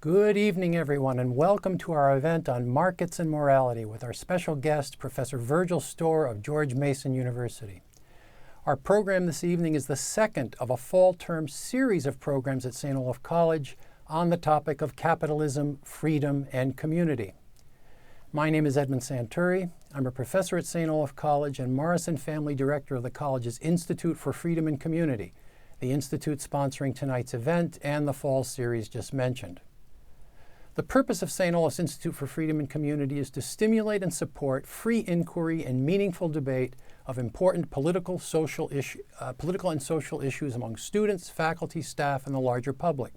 Good evening, everyone, and welcome to our event on markets and morality with our special guest, Professor Virgil Storr of George Mason University. Our program this evening is the second of a fall term series of programs at St. Olaf College on the topic of capitalism, freedom, and community. My name is Edmund Santuri. I'm a professor at St. Olaf College and Morrison Family Director of the college's Institute for Freedom and Community, the institute sponsoring tonight's event and the fall series just mentioned. The purpose of St. Olaf's Institute for Freedom and Community is to stimulate and support free inquiry and meaningful debate of important political and social issues among students, faculty, staff, and the larger public.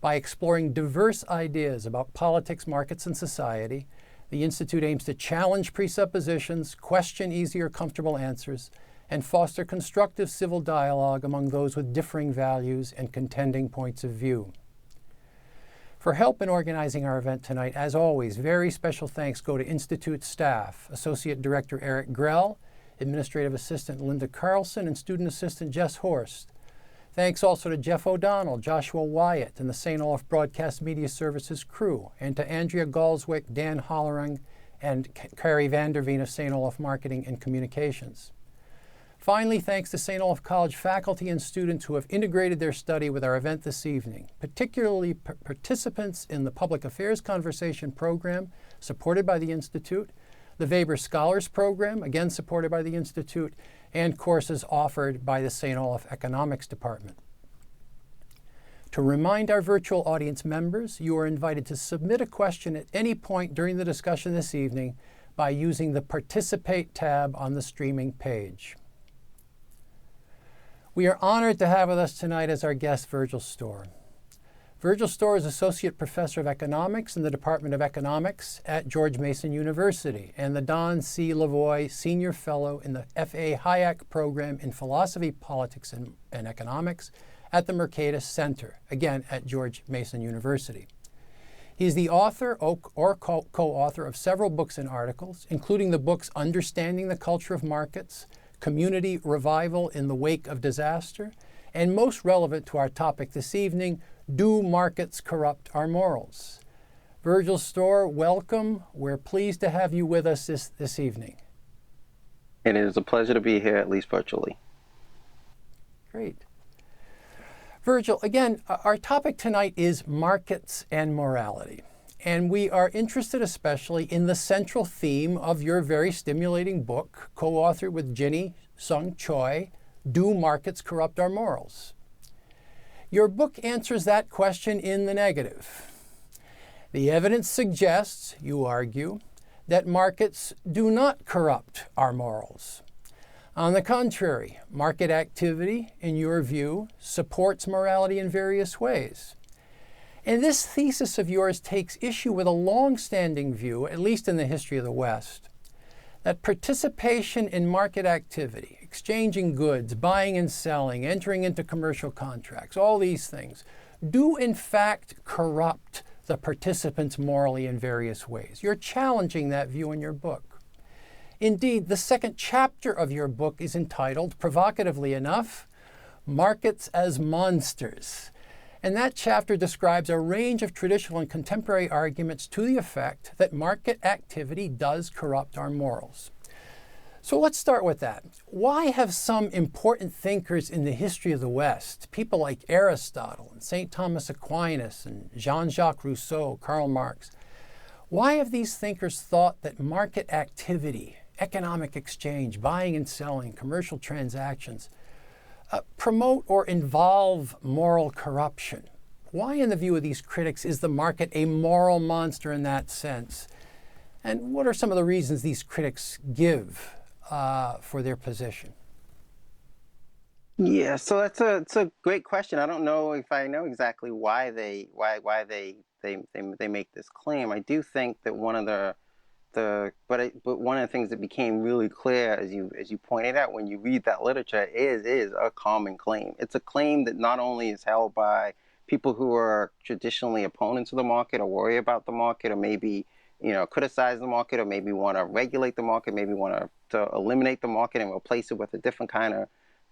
By exploring diverse ideas about politics, markets, and society, the Institute aims to challenge presuppositions, question easy or comfortable answers, and foster constructive civil dialogue among those with differing values and contending points of view. For help in organizing our event tonight, as always, very special thanks go to Institute staff, Associate Director Eric Grell, Administrative Assistant Linda Carlson, and Student Assistant Jess Horst. Thanks also to Jeff O'Donnell, Joshua Wyatt, and the St. Olaf Broadcast Media Services crew, and to Andrea Galswick, Dan Hollerung, and Carrie Vanderveen of St. Olaf Marketing and Communications. Finally, thanks to St. Olaf College faculty and students who have integrated their study with our event this evening, particularly participants in the Public Affairs Conversation program, supported by the Institute, the Weber Scholars Program, again supported by the Institute, and courses offered by the St. Olaf Economics Department. To remind our virtual audience members, you are invited to submit a question at any point during the discussion this evening by using the Participate tab on the streaming page. We are honored to have with us tonight as our guest Virgil Storr. Virgil Storr is Associate Professor of Economics in the Department of Economics at George Mason University and the Don C. Lavoie Senior Fellow in the F.A. Hayek Program in Philosophy, Politics, and Economics at the Mercatus Center, again at George Mason University. He is the author or co-author of several books and articles, including the books Understanding the Culture of Markets, Community Revival in the Wake of Disaster, and most relevant to our topic this evening, Do Markets Corrupt Our Morals? Virgil Storr, welcome. We're pleased to have you with us this evening. It is a pleasure to be here, at least virtually. Great. Virgil, again, our topic tonight is markets and morality. And we are interested especially in the central theme of your very stimulating book, co-authored with Ginny Sung Choi, Do Markets Corrupt Our Morals? Your book answers that question in the negative. The evidence suggests, you argue, that markets do not corrupt our morals. On the contrary, market activity, in your view, supports morality in various ways. And this thesis of yours takes issue with a long-standing view, at least in the history of the West, that participation in market activity, exchanging goods, buying and selling, entering into commercial contracts, all these things, do in fact corrupt the participants morally in various ways. You're challenging that view in your book. Indeed, the second chapter of your book is entitled, provocatively enough, Markets as Monsters. And that chapter describes a range of traditional and contemporary arguments to the effect that market activity does corrupt our morals. So let's start with that. Why have some important thinkers in the history of the West, people like Aristotle and St. Thomas Aquinas and Jean-Jacques Rousseau, Karl Marx, why have these thinkers thought that market activity, economic exchange, buying and selling, commercial transactions, promote or involve moral corruption? Why, in the view of these critics, is the market a moral monster in that sense? And what are some of the reasons these critics give for their position? Yeah, so it's a great question. I don't know if I know exactly why they make this claim. I do think that one of the one of the things that became really clear as you pointed out when you read that literature is a common claim. It's a claim that not only is held by people who are traditionally opponents of the market or worry about the market or maybe criticize the market or maybe want to regulate the market, maybe want to eliminate the market and replace it with a different kind of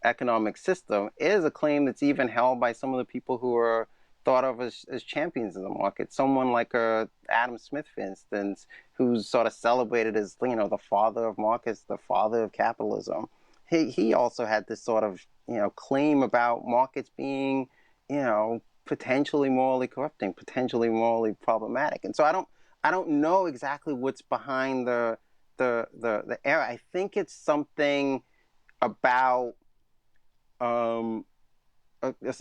economic system. It is a claim that's even held by some of the people who are thought of as champions in the market. Someone like Adam Smith, for instance, who's sort of celebrated as, you know, the father of markets, the father of capitalism. He also had this sort of, you know, claim about markets being, you know, potentially morally corrupting, potentially morally problematic. And so I don't know exactly what's behind the error. I think it's something about a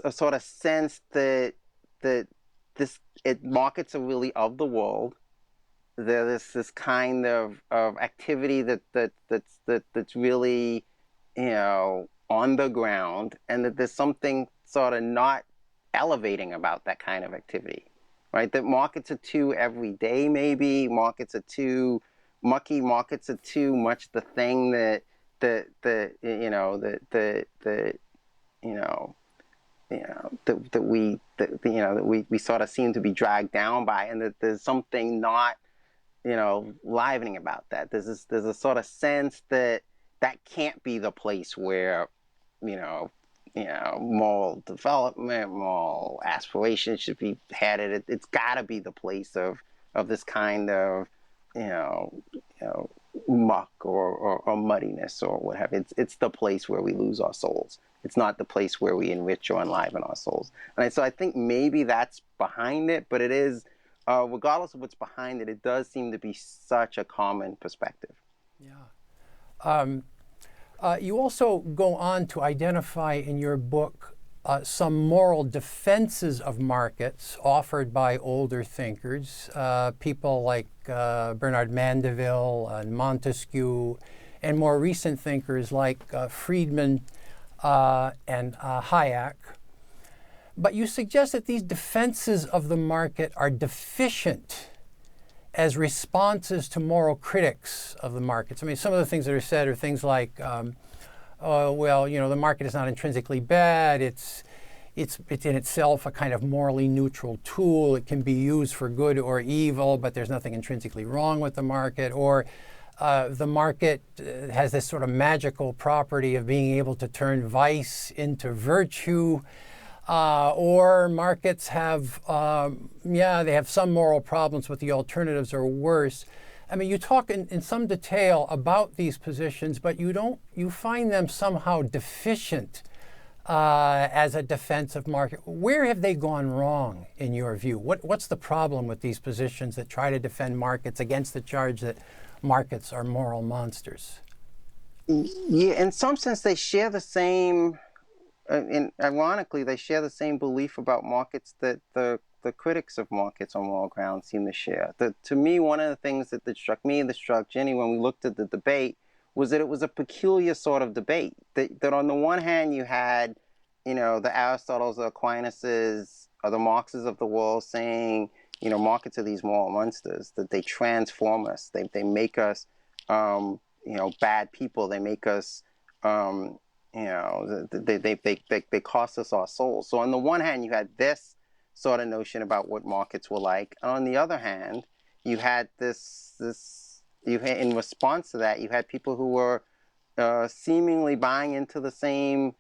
sort of sense that markets are really of the world. There's this kind of activity that's really, you know, on the ground, and that there's something sort of not elevating about that kind of activity, right? That markets are too everyday, maybe markets are too mucky, markets are too much the thing that you know that you know that we sort of seem to be dragged down by, and that there's something not, you know, livening about that. There's a sort of sense that can't be the place where, you know, moral development, moral aspiration should be headed. It's got to be the place of this kind of, you know, muck or muddiness or what have you. It's the place where we lose our souls. It's not the place where we enrich or enliven our souls. And so I think maybe that's behind it, but it is, regardless of what's behind it, it does seem to be such a common perspective. Yeah. You also go on to identify in your book some moral defenses of markets offered by older thinkers, people like Bernard Mandeville and Montesquieu, and more recent thinkers like Friedman and Hayek. But you suggest that these defenses of the market are deficient as responses to moral critics of the markets. I mean, some of the things that are said are things like, well, you know, the market is not intrinsically bad. It's in itself a kind of morally neutral tool. It can be used for good or evil, but there's nothing intrinsically wrong with the market. Or the market has this sort of magical property of being able to turn vice into virtue. Or markets have, they have some moral problems, but the alternatives are worse. I mean, you talk in some detail about these positions, but you find them somehow deficient as a defensive market. Where have they gone wrong, in your view? What's the problem with these positions that try to defend markets against the charge that markets are moral monsters? Yeah, in some sense, they share the same. And ironically, they share the same belief about markets that the critics of markets on moral grounds seem to share. To me, one of the things that struck me and that struck Jenny when we looked at the debate was that it was a peculiar sort of debate. That on the one hand, you had, you know, the Aristotles, the Aquinas, or the Marxes of the world saying, you know, markets are these moral monsters, that they transform us, they make us, you know, bad people, they make us, you know, they cost us our souls. So on the one hand, you had this sort of notion about what markets were like. And on the other hand, you had in response to that, you had people who were seemingly buying into the same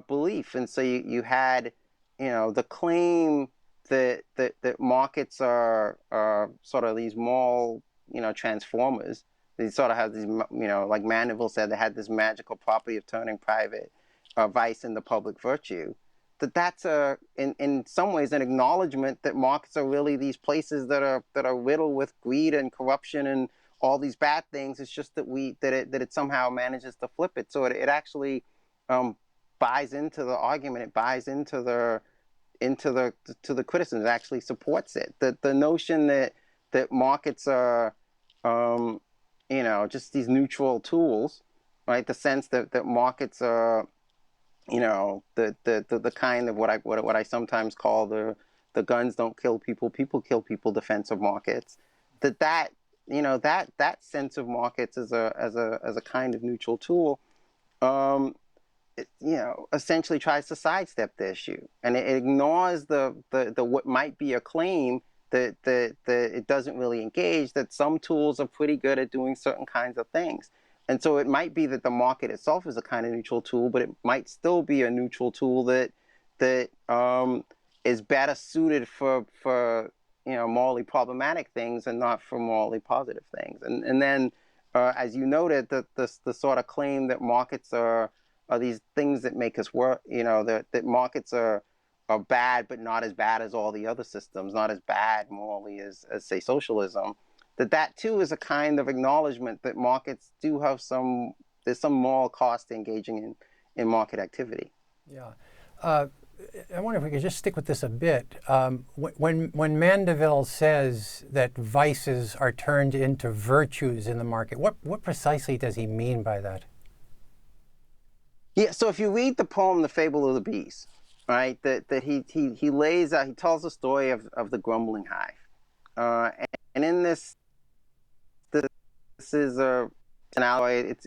belief. And so you had, you know, the claim that markets are sort of these moral, you know, transformers. They sort of have these, you know, like Mandeville said, they had this magical property of turning private vice into public virtue. That's in some ways an acknowledgement that markets are really these places that are riddled with greed and corruption and all these bad things. It's just that it somehow manages to flip it. So it actually buys into the argument. It buys into the criticism. It actually supports it. The notion that markets are you know, just these neutral tools, right? The sense that markets are, you know, the kind of what I sometimes call the guns don't kill people, people kill people defense of markets. That you know, that sense of markets as a kind of neutral tool, you know, essentially tries to sidestep the issue, and it ignores the what might be a claim that it doesn't really engage, that some tools are pretty good at doing certain kinds of things. And so it might be that the market itself is a kind of neutral tool, but it might still be a neutral tool that is better suited for morally problematic things and not for morally positive things. And then as you noted, the sort of claim that markets are these things that make us work, that markets are bad, but not as bad as all the other systems, not as bad morally as say socialism, that too is a kind of acknowledgement that markets do have there's some moral cost to engaging in market activity. Yeah. I wonder if we could just stick with this a bit. When Mandeville says that vices are turned into virtues in the market, what precisely does he mean by that? Yeah, so if you read the poem "The Fable of the Bees," right, that he lays out, he tells the story of the grumbling hive, and in this is an alloy. It's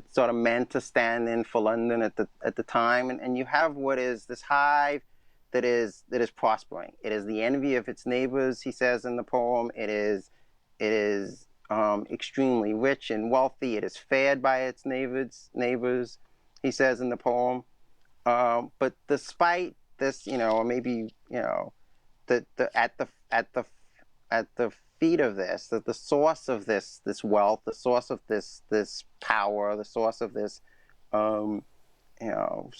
sort of meant to stand in for London at the time, and you have what is this hive that is prospering. It is the envy of its neighbors, he says in the poem. It is extremely rich and wealthy. It is fed by its neighbors, he says in the poem. But despite this, or maybe at the feet of this, that the source of this wealth, the source of this power, the source of this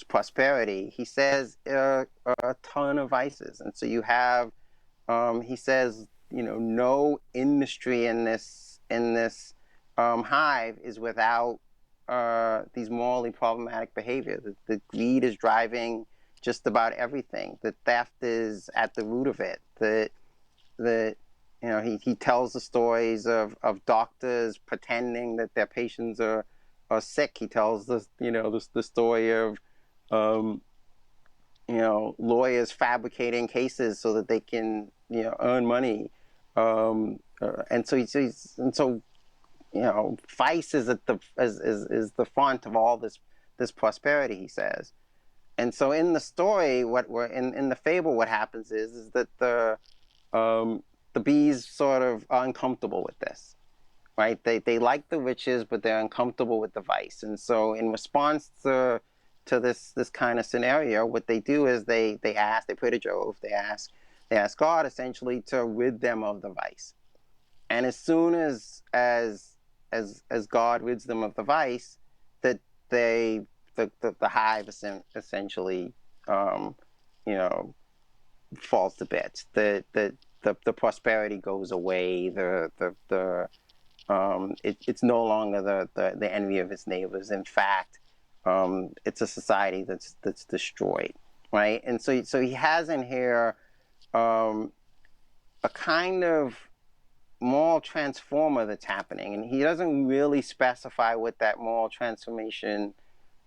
prosperity, he says a ton of vices. And so you have, he says, no industry in this hive is without these morally problematic behavior. The greed is driving just about everything. The theft is at the root of it. He tells the stories of doctors pretending that their patients are sick. He tells the story of lawyers fabricating cases so that they can earn money. And so vice is at the front of all this prosperity, he says. And so in the story, what we're in the fable, what happens is that the bees sort of are uncomfortable with this, right? They like the riches, but they're uncomfortable with the vice. And so in response to this kind of scenario, what they do is they pray to Jove, they ask God essentially to rid them of the vice. And as soon as God rids them of the vice, that the hive essentially falls to bits. The prosperity goes away. It's no longer the envy of its neighbors. In fact, it's a society that's destroyed, right? And so he has in here a kind of moral transformer that's happening, and he doesn't really specify what that moral transformation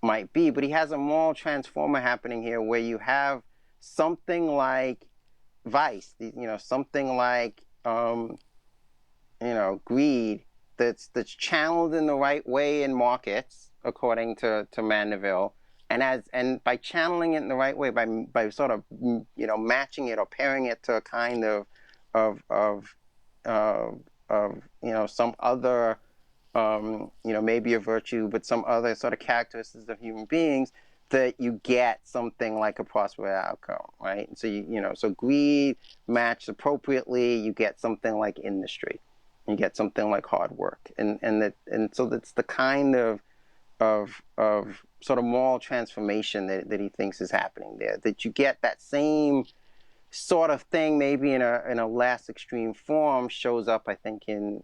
might be, but he has a moral transformer happening here where you have something like vice, something like greed that's channeled in the right way in markets, according to Mandeville, and by channeling it in the right way, by sort of matching it or pairing it to a kind of some other maybe a virtue, but some other sort of characteristics of human beings, that you get something like a prosperous outcome, right? And so so greed matched appropriately, you get something like industry, you get something like hard work, and so that's the kind of sort of moral transformation that he thinks is happening there. That you get that same sort of thing, maybe in a less extreme form, shows up, I think, in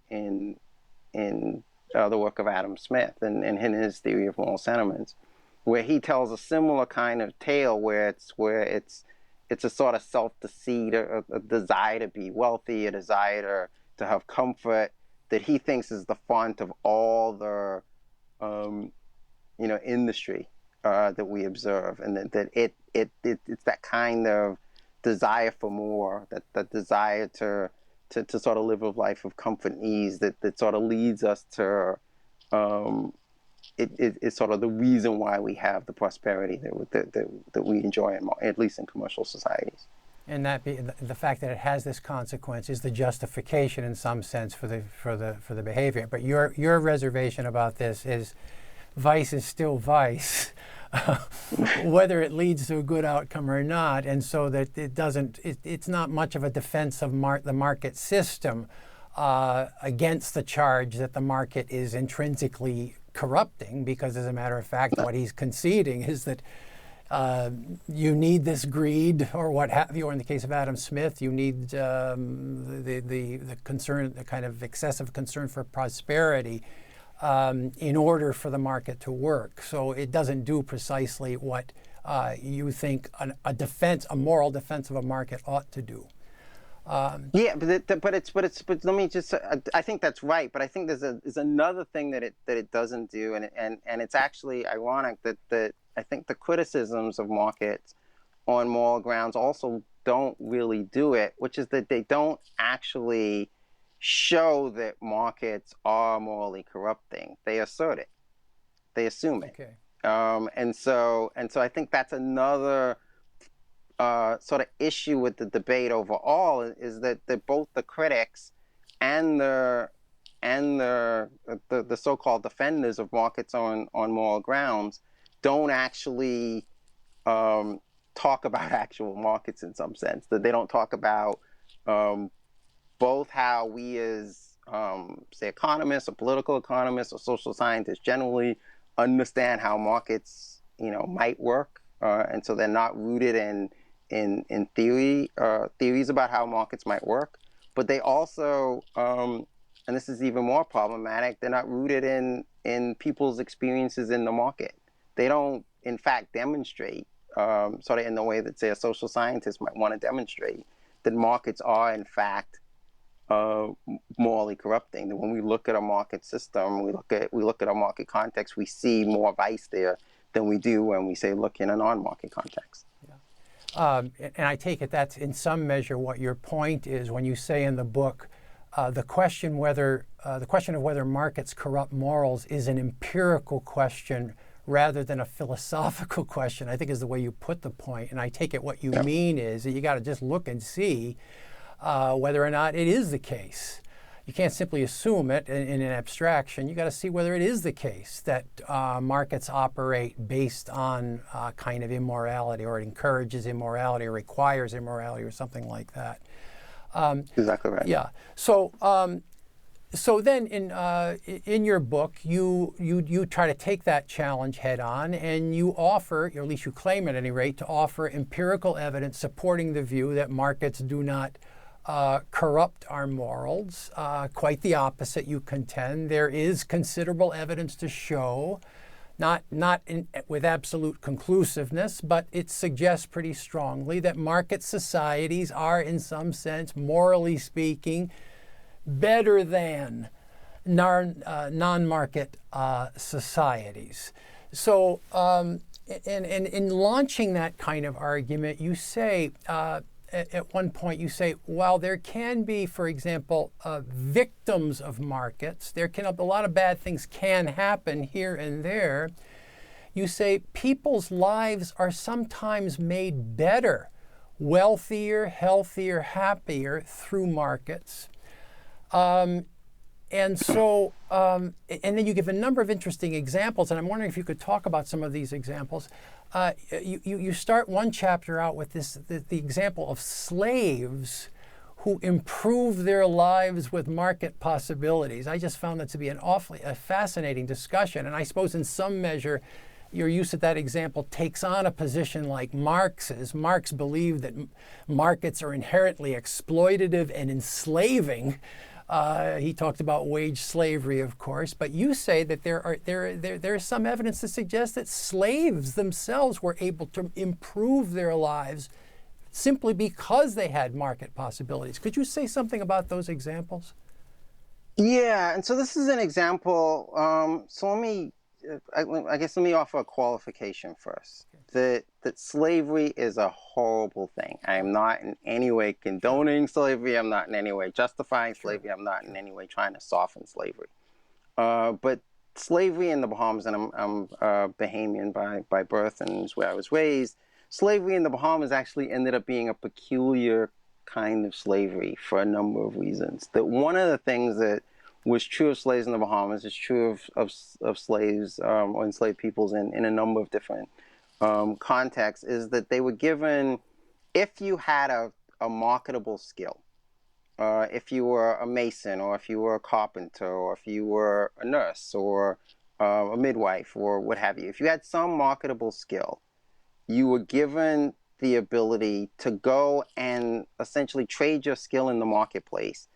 the work of Adam Smith and in his theory of moral sentiments, where he tells a similar kind of tale where it's a sort of self-deceit, a desire to be wealthy, a desire to have comfort, that he thinks is the font of all the industry that we observe, and that it's that kind of desire for more, that desire to sort of live a life of comfort and ease, that sort of leads us to it's sort of the reason why we have the prosperity that we enjoy, at least in commercial societies. And the fact that it has this consequence is the justification, in some sense, for the behavior. But your reservation about this is vice is still vice, whether it leads to a good outcome or not, and so that it's not much of a defense of the market system against the charge that the market is intrinsically corrupting, because as a matter of fact, what he's conceding is that you need this greed, or what have you, or in the case of Adam Smith, you need the concern, the kind of excessive concern for prosperity in order for the market to work. So it doesn't do precisely what you think a moral defense of a market ought to do. Yeah, but let me just. I think that's right, but I think there's another thing that it doesn't do, and it's actually ironic that I think the criticisms of markets on moral grounds also don't really do it, which is that they don't actually show that markets are morally corrupting. They assert it, they assume it, Okay. and so I think that's another sort of issue with the debate overall, is that both the critics and the so-called defenders of markets on moral grounds don't actually talk about actual markets in some sense. That they don't talk about both how we as say economists or political economists or social scientists generally understand how markets might work, and so they're not rooted in theory, theories about how markets might work, but they also, and this is even more problematic, they're not rooted in people's experiences in the market. They don't, in fact, demonstrate, sort of in the way that, say, a social scientist might want to demonstrate, that markets are, in fact, morally corrupting. That when we look at a market system, we look at a market context, we see more vice there than we do when we say look in a non-market context. And I take it that's in some measure what your point is when you say in the book, the question of whether markets corrupt morals is an empirical question rather than a philosophical question, I think is the way you put the point. And I take it what you mean is that you got to just look and see whether or not it is the case. You can't simply assume it in an abstraction. You got to see whether it is the case that markets operate based on kind of immorality, or it encourages immorality, or requires immorality, or something like that. Exactly right. Yeah. So then in your book, you try to take that challenge head on, and you offer, or at least you claim at any rate, to offer empirical evidence supporting the view that markets do not corrupt our morals. Quite the opposite, you contend. There is considerable evidence to show, not with absolute conclusiveness, but it suggests pretty strongly that market societies are, in some sense, morally speaking, better than non-market societies. So, and in launching that kind of argument, you say, at one point you say, while there can be, for example, victims of markets, a lot of bad things can happen here and there. You say people's lives are sometimes made better, wealthier, healthier, happier through markets. And so, and then you give a number of interesting examples, and I'm wondering if you could talk about some of these examples. You start one chapter out with the example of slaves who improve their lives with market possibilities. I just found that to be a fascinating discussion, and I suppose in some measure your use of that example takes on a position like Marx's. Marx believed that markets are inherently exploitative and enslaving. He talked about wage slavery, of course, but you say that there is some evidence to suggest that slaves themselves were able to improve their lives simply because they had market possibilities. Could you say something about those examples? Yeah, and so this is an example. So I guess let me offer a qualification first. That slavery is a horrible thing. I am not in any way condoning slavery. I'm not in any way justifying slavery. I'm not in any way trying to soften slavery. But slavery in the Bahamas, and I'm Bahamian by birth, and is where I was raised. Slavery in the Bahamas actually ended up being a peculiar kind of slavery for a number of reasons. That one of the things that was true of slaves in the Bahamas is true of slaves or enslaved peoples in a number of different context is that they were given, if you had a marketable skill, if you were a mason, or if you were a carpenter, or if you were a nurse, or a midwife, or what have you, if you had some marketable skill, you were given the ability to go and essentially trade your skill in the marketplace,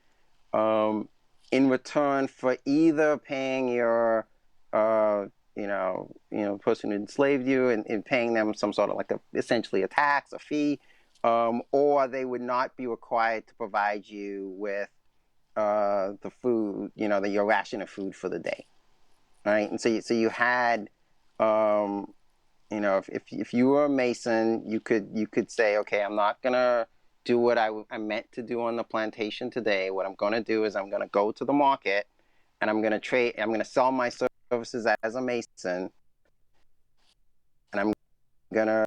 in return for either paying your person who enslaved you, and paying them some sort of like essentially a tax, a fee, or they would not be required to provide you with the food, your ration of food for the day, right? And so you had, if you were a mason, you could say, okay, I'm not gonna do what I meant to do on the plantation today. What I'm gonna do is I'm gonna go to the market, and I'm gonna sell my services as a mason, and I'm gonna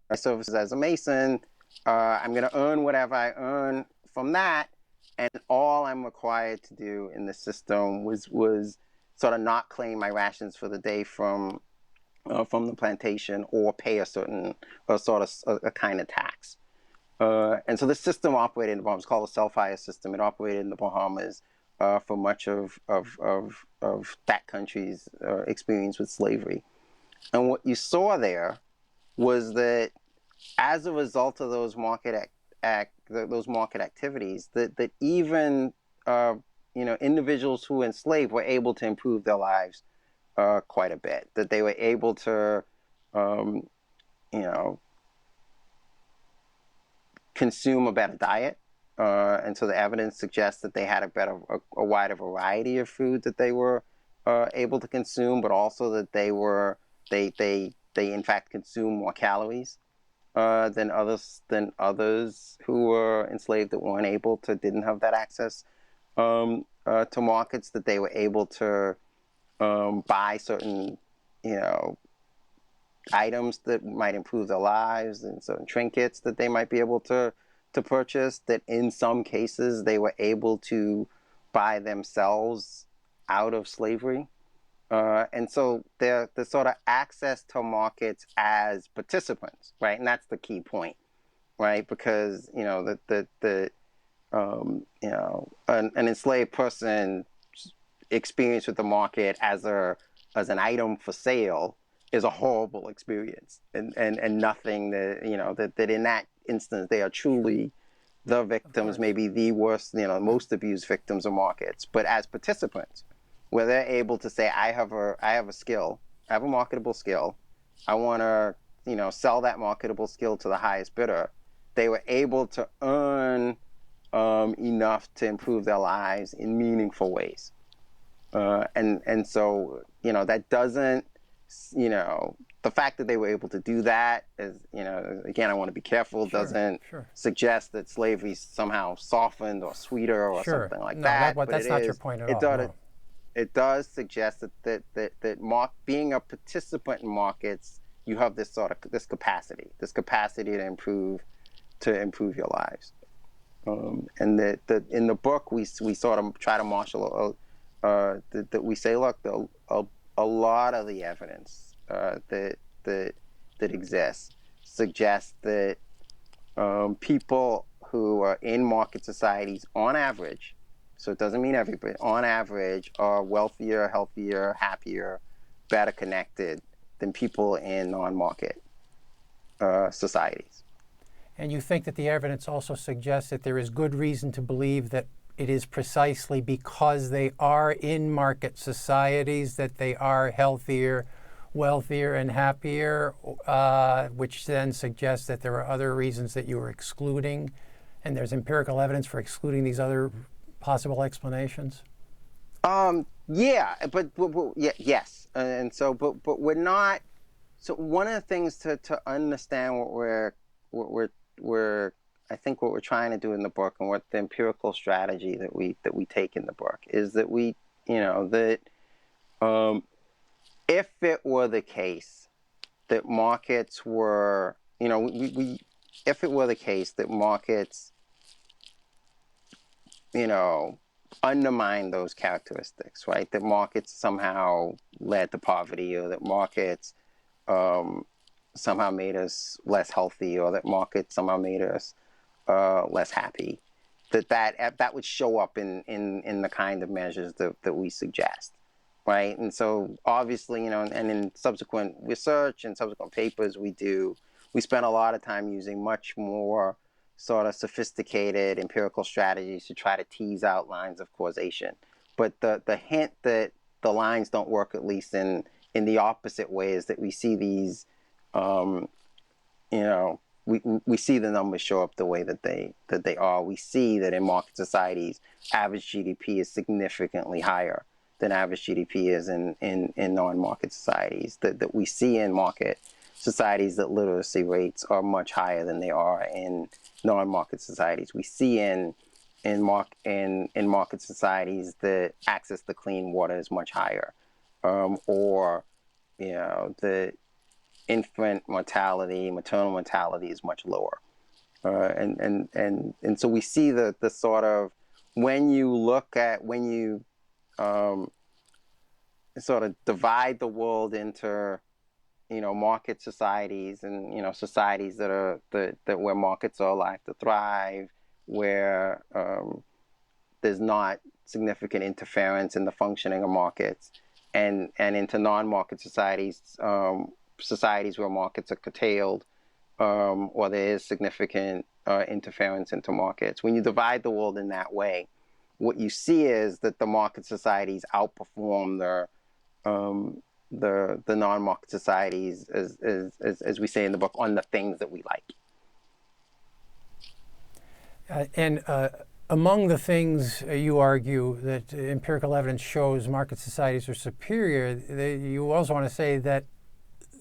earn whatever I earn from that, and all I'm required to do in the system was sort of not claim my rations for the day from the plantation, or pay a certain a kind of tax. And so the system operated in the Bahamas, called a self-hire system. It operated in the Bahamas for much of that country's experience with slavery. And what you saw there was that, as a result of those market activities, that even individuals who were enslaved were able to improve their lives quite a bit. That they were able to consume a better diet, and so the evidence suggests that they had a wider variety of food that they were able to consume, but also that they in fact consume more calories than others who were enslaved, that didn't have that access to markets. That they were able to buy certain items that might improve their lives, and certain trinkets that they might be able to purchase, that in some cases they were able to buy themselves out of slavery. And so the sort of access to markets as participants, right? And that's the key point, right? Because an enslaved person experience with the market as an item for sale is a horrible experience, and nothing that in that instance they are truly the victims, maybe the worst, most abused victims of markets. But as participants, where they're able to say, I have a skill, I have a marketable skill, I want to sell that marketable skill to the highest bidder, they were able to earn enough to improve their lives in meaningful ways. And so that doesn't, the fact that they were able to do that is, again, I want to be careful, doesn't suggest that slavery somehow softened or sweeter or something like that. But that's not your point at all. It does suggest that being a participant in markets, you have this capacity to improve your lives. And that in the book we sort of try to marshal that we say, look, a lot of the evidence that exists suggests that people who are in market societies, on average, so it doesn't mean everybody, on average, are wealthier, healthier, happier, better connected than people in non-market societies. And you think that the evidence also suggests that there is good reason to believe that it is precisely because they are in market societies that they are healthier, wealthier, and happier, which then suggests that there are other reasons that you are excluding, and there's empirical evidence for excluding these other possible explanations? Yeah, but yes, and so but we're not. So one of the things to understand what we're I think what we're trying to do in the book, and what the empirical strategy that we take in the book, is that we that if it were the case that markets were if it were the case that markets undermine those characteristics, right? That markets somehow led to poverty, or that markets somehow made us less healthy, or that markets somehow made us less happy, that would show up in the kind of measures that we suggest, right? And so obviously, and in subsequent research and subsequent papers we spend a lot of time using much more sort of sophisticated empirical strategies to try to tease out lines of causation. But the hint that the lines don't work, at least in the opposite way, is that we see these, we see the numbers show up the way that they are. We see that in market societies, average GDP is significantly higher than average GDP is in non-market societies. That we see in market societies that literacy rates are much higher than they are in non-market societies. We see in market societies that access to clean water is much higher, or the infant mortality, maternal mortality is much lower, and so we see the sort of, when you sort of divide the world into market societies and societies that where markets are alive to thrive, where there's not significant interference in the functioning of markets, and into non-market societies, societies where markets are curtailed, or there is significant interference into markets. When you divide the world in that way, what you see is that the market societies outperform the non-market societies, as we say in the book, on the things that we like. And among the things you argue that empirical evidence shows market societies are superior, you also want to say that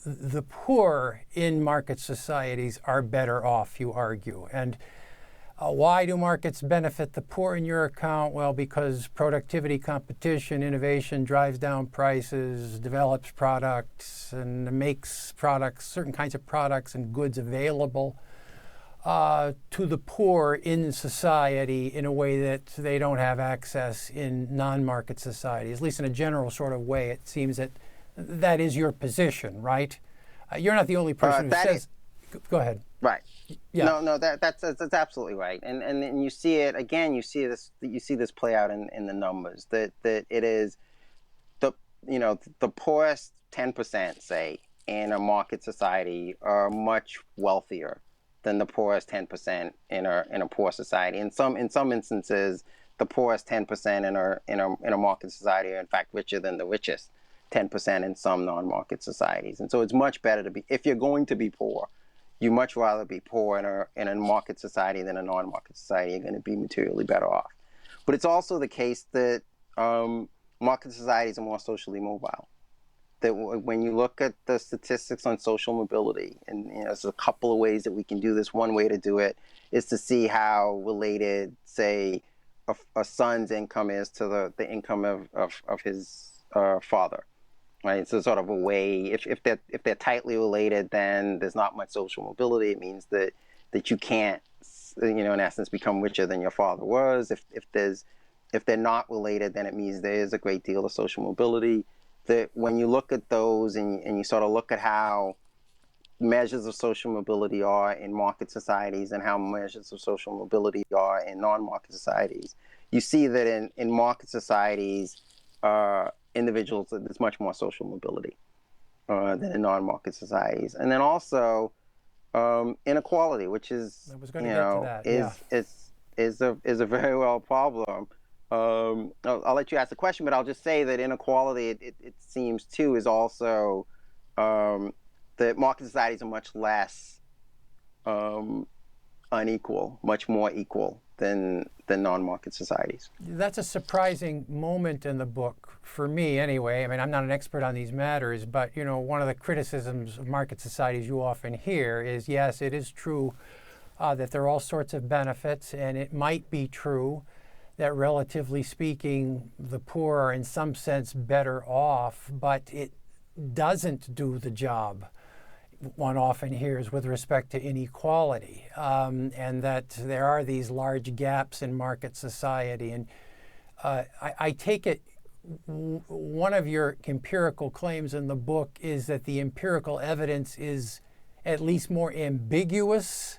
the poor in market societies are better off, you argue. And why do markets benefit the poor in your account? Well, because productivity, competition, innovation drives down prices, develops products, and makes products, certain kinds of products and goods available to the poor in society in a way that they don't have access in non-market societies. At least in a general sort of way, it seems that is your position, right? You're not the only person who says. Go ahead. Right. Yeah. No, that's absolutely right. And you see it again. You see this play out in the numbers. That it is the poorest 10%, say, in a market society are much wealthier than the poorest 10% in a poor society. In some instances, the poorest 10% in a market society are in fact richer than the richest 10% in some non-market societies. And so it's much better to be, if you're going to be poor, you much rather be poor in a market society than a non-market society. You're going to be materially better off. But it's also the case that market societies are more socially mobile. That when you look at the statistics on social mobility, and there's a couple of ways that we can do this. One way to do it is to see how related, say, a son's income is to the income of his father. Right, so sort of a way, if they're tightly related, then there's not much social mobility. It means that you can't, in essence, become richer than your father was. If they're not related, then it means there is a great deal of social mobility. That when you look at those and you sort of look at how measures of social mobility are in market societies and how measures of social mobility are in non-market societies, you see that in market societies, individuals, there's much more social mobility than in non-market societies. And then also inequality, which is is a very real problem. I'll let you ask the question, but I'll just say that inequality, it seems too, is also that market societies are much less unequal, much more equal than non-market societies. That's a surprising moment in the book, for me anyway. I mean, I'm not an expert on these matters, but one of the criticisms of market societies you often hear is, yes, it is true that there are all sorts of benefits, and it might be true that relatively speaking, the poor are in some sense better off, but it doesn't do the job one often hears with respect to inequality, and that there are these large gaps in market society. And I take it one of your empirical claims in the book is that the empirical evidence is at least more ambiguous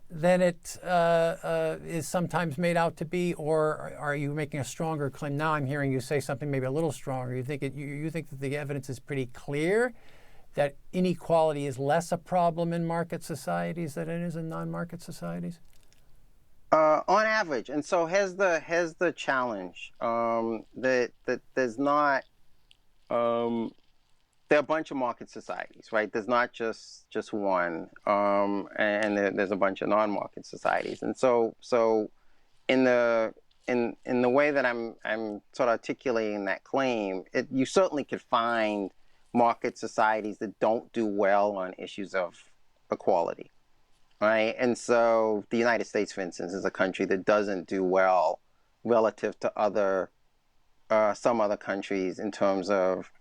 than it is sometimes made out to be, or are you making a stronger claim? Now I'm hearing you say something maybe a little stronger. You think you think that the evidence is pretty clear that inequality is less a problem in market societies than it is in non-market societies? On average, and so here's the challenge, that there's not, there are a bunch of market societies, right? There's not just one, and there's a bunch of non-market societies, and so in the way that I'm sort of articulating that claim, you certainly could find market societies that don't do well on issues of equality, right? And so the United States, for instance, is a country that doesn't do well relative to some other countries in terms of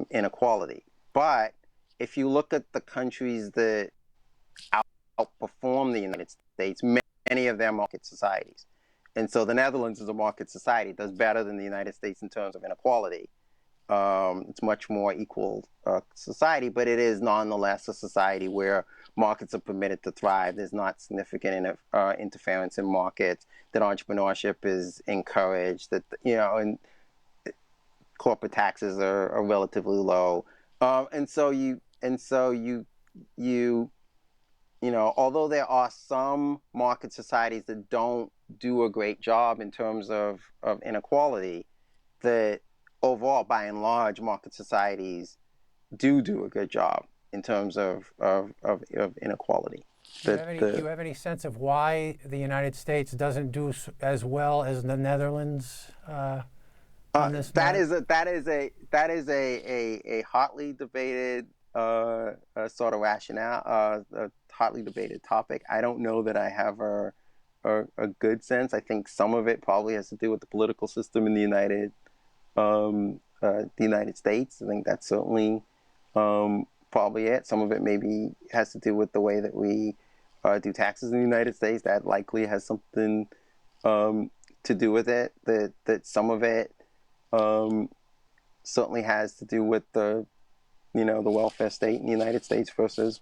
inequality. But if you look at the countries that outperform the United States, many of them are market societies. And so the Netherlands is a market society, does better than the United States in terms of inequality. It's much more equal society, but it is nonetheless a society where markets are permitted to thrive. There's not significant interference in markets, that entrepreneurship is encouraged, that, and corporate taxes are relatively low. And so although there are some market societies that don't do a great job in terms of inequality, that overall, by and large, market societies do a good job in terms of inequality. Do you have any sense of why the United States doesn't do as well as the Netherlands on this matter? That is a hotly debated sort of rationale, a hotly debated topic. I don't know that I have a good sense. I think some of it probably has to do with the political system in the United States. I think that's certainly probably it. Some of it maybe has to do with the way that we do taxes in the United States. That likely has something to do with it. That some of it certainly has to do with the welfare state in the United States versus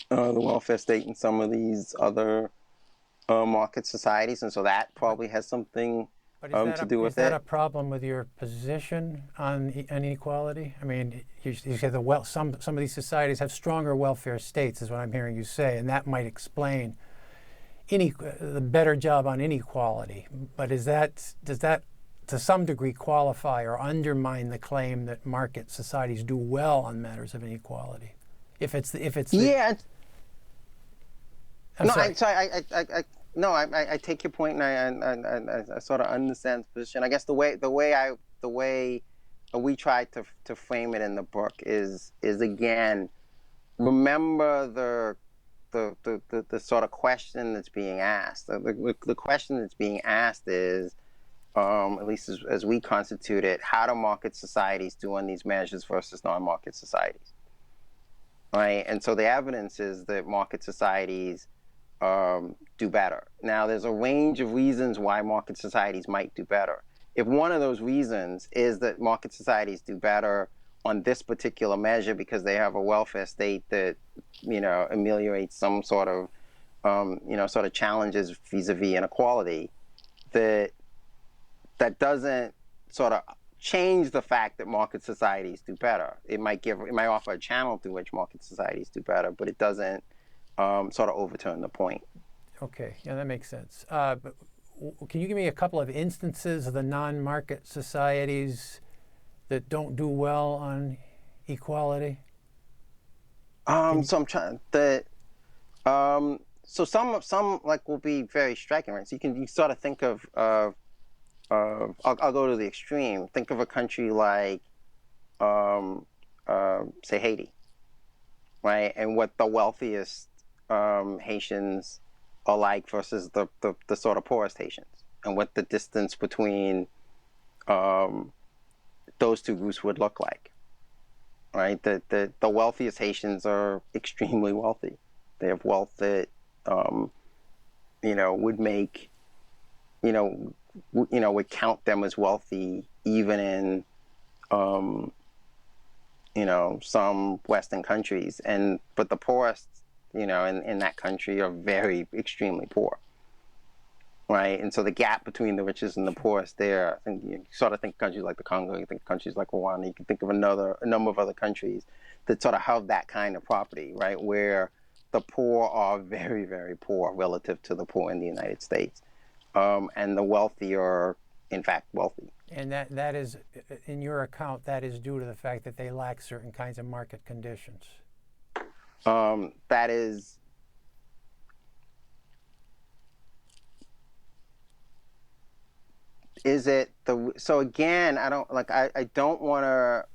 the welfare state in some of these other market societies, and so that probably has something to do with it. Is that a problem with your position on inequality? I mean, you say some of these societies have stronger welfare states, is what I'm hearing you say, and that might explain the better job on inequality. But does that to some degree qualify or undermine the claim that market societies do well on matters of inequality? Yeah. I take your point, and I sort of understand the position. I guess the way we try to frame it in the book is again, remember the sort of question that's being asked. The question that's being asked is, at least as we constitute it, how do market societies do on these measures versus non-market societies? Right, and so the evidence is that market societies do better. Now, there's a range of reasons why market societies might do better. If one of those reasons is that market societies do better on this particular measure because they have a welfare state that, ameliorates some sort of challenges vis-a-vis inequality, that doesn't sort of change the fact that market societies do better. It might offer a channel through which market societies do better, but it doesn't sort of overturn the point. Okay, yeah, that makes sense. But can you give me a couple of instances of the non-market societies that don't do well on equality? So I'm trying that. So some like will be very striking, right? So you sort of think of I'll go to the extreme. Think of a country like say Haiti, right? And what the wealthiest Haitians are like versus the sort of poorest Haitians, and what the distance between those two groups would look like, right? The wealthiest Haitians are extremely wealthy. They have wealth that would make would count them as wealthy even in some Western countries, but the poorest, in that country are very extremely poor, right? And so the gap between the richest and the poorest there, I think you sort of think countries like the Congo, you think countries like Rwanda, you can think of a number of other countries that sort of have that kind of property, right? Where the poor are very, very poor relative to the poor in the United States. And the wealthy are, in fact, wealthy. And that is, in your account, that is due to the fact that they lack certain kinds of market conditions. That is, so again, I don't want to,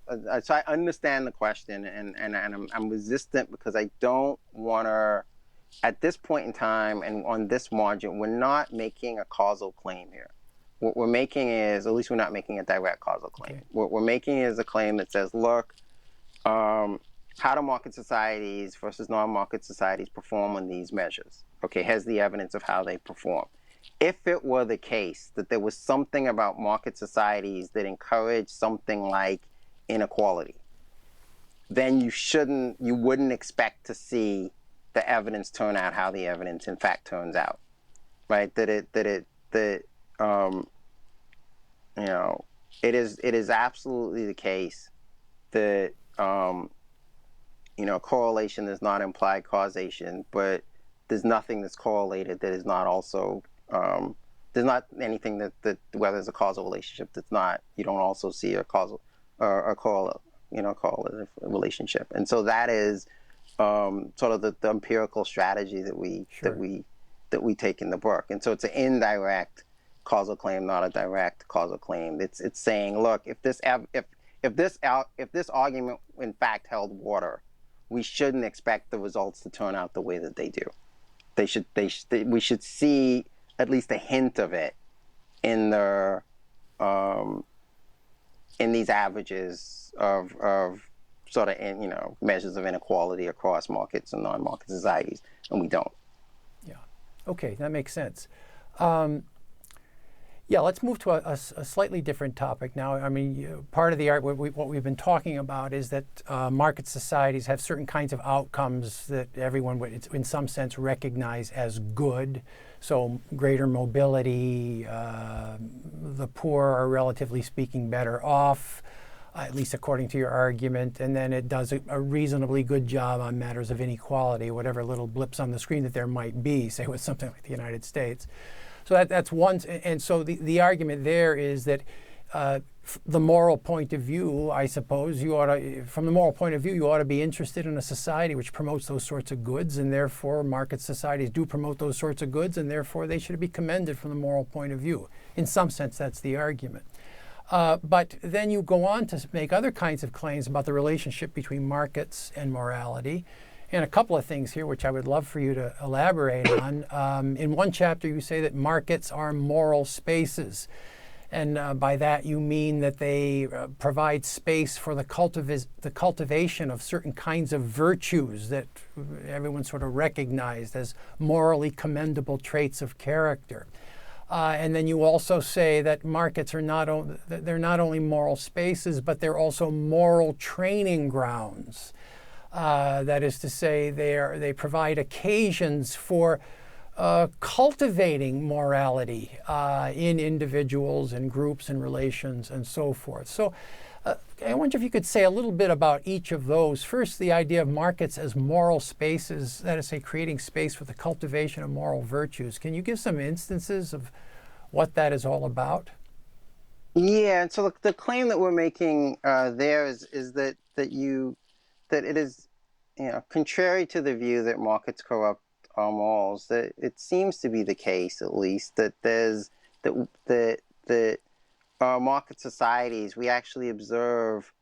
so I understand the question, and I'm resistant because I don't want to, at this point in time and on this margin, we're not making a causal claim here. What we're making is, at least we're not making a direct causal claim. Okay. What we're making is a claim that says, look, how do market societies versus non-market societies perform on these measures? Okay, here's the evidence of how they perform. If it were the case that there was something about market societies that encouraged something like inequality, then you wouldn't expect to see the evidence turn out how the evidence in fact turns out, right? It is absolutely the case that correlation does not imply causation, but there's nothing that's correlated that is not also there's not anything that whether there's a causal relationship that's not, you don't also see a causal or a correlative relationship. And so that is sort of the empirical strategy that we take in the book. And so it's an indirect causal claim, not a direct causal claim. It's saying, look, if this argument in fact held water, we shouldn't expect the results to turn out the way that they do. We should see at least a hint of it in these averages of sort of measures of inequality across markets and non-market societies, and we don't. Yeah. Okay, that makes sense. Yeah, let's move to a slightly different topic now. I mean, part of the art, what we've been talking about is that market societies have certain kinds of outcomes that everyone would, in some sense, recognize as good. So greater mobility, the poor are relatively speaking better off, at least according to your argument, and then it does a reasonably good job on matters of inequality, whatever little blips on the screen that there might be, say with something like the United States. So that's one, and so the argument there is that the moral point of view, I suppose, from the moral point of view, you ought to be interested in a society which promotes those sorts of goods, and therefore market societies do promote those sorts of goods, and therefore they should be commended from the moral point of view. In some sense, that's the argument. But then you go on to make other kinds of claims about the relationship between markets and morality. And a couple of things here which I would love for you to elaborate on. In one chapter you say that markets are moral spaces. And by that you mean that they provide space for the cultivation of certain kinds of virtues that everyone sort of recognized as morally commendable traits of character. And then you also say that markets are not only moral spaces, but they're also moral training grounds. That is to say, they provide occasions for cultivating morality in individuals and groups and relations and so forth. So I wonder if you could say a little bit about each of those. First, the idea of markets as moral spaces, that is to say, creating space for the cultivation of moral virtues. Can you give some instances of what that is all about? Yeah, and so the claim that we're making there is that it is, contrary to the view that markets corrupt our morals, that it seems to be the case, at least, that market societies, we actually observe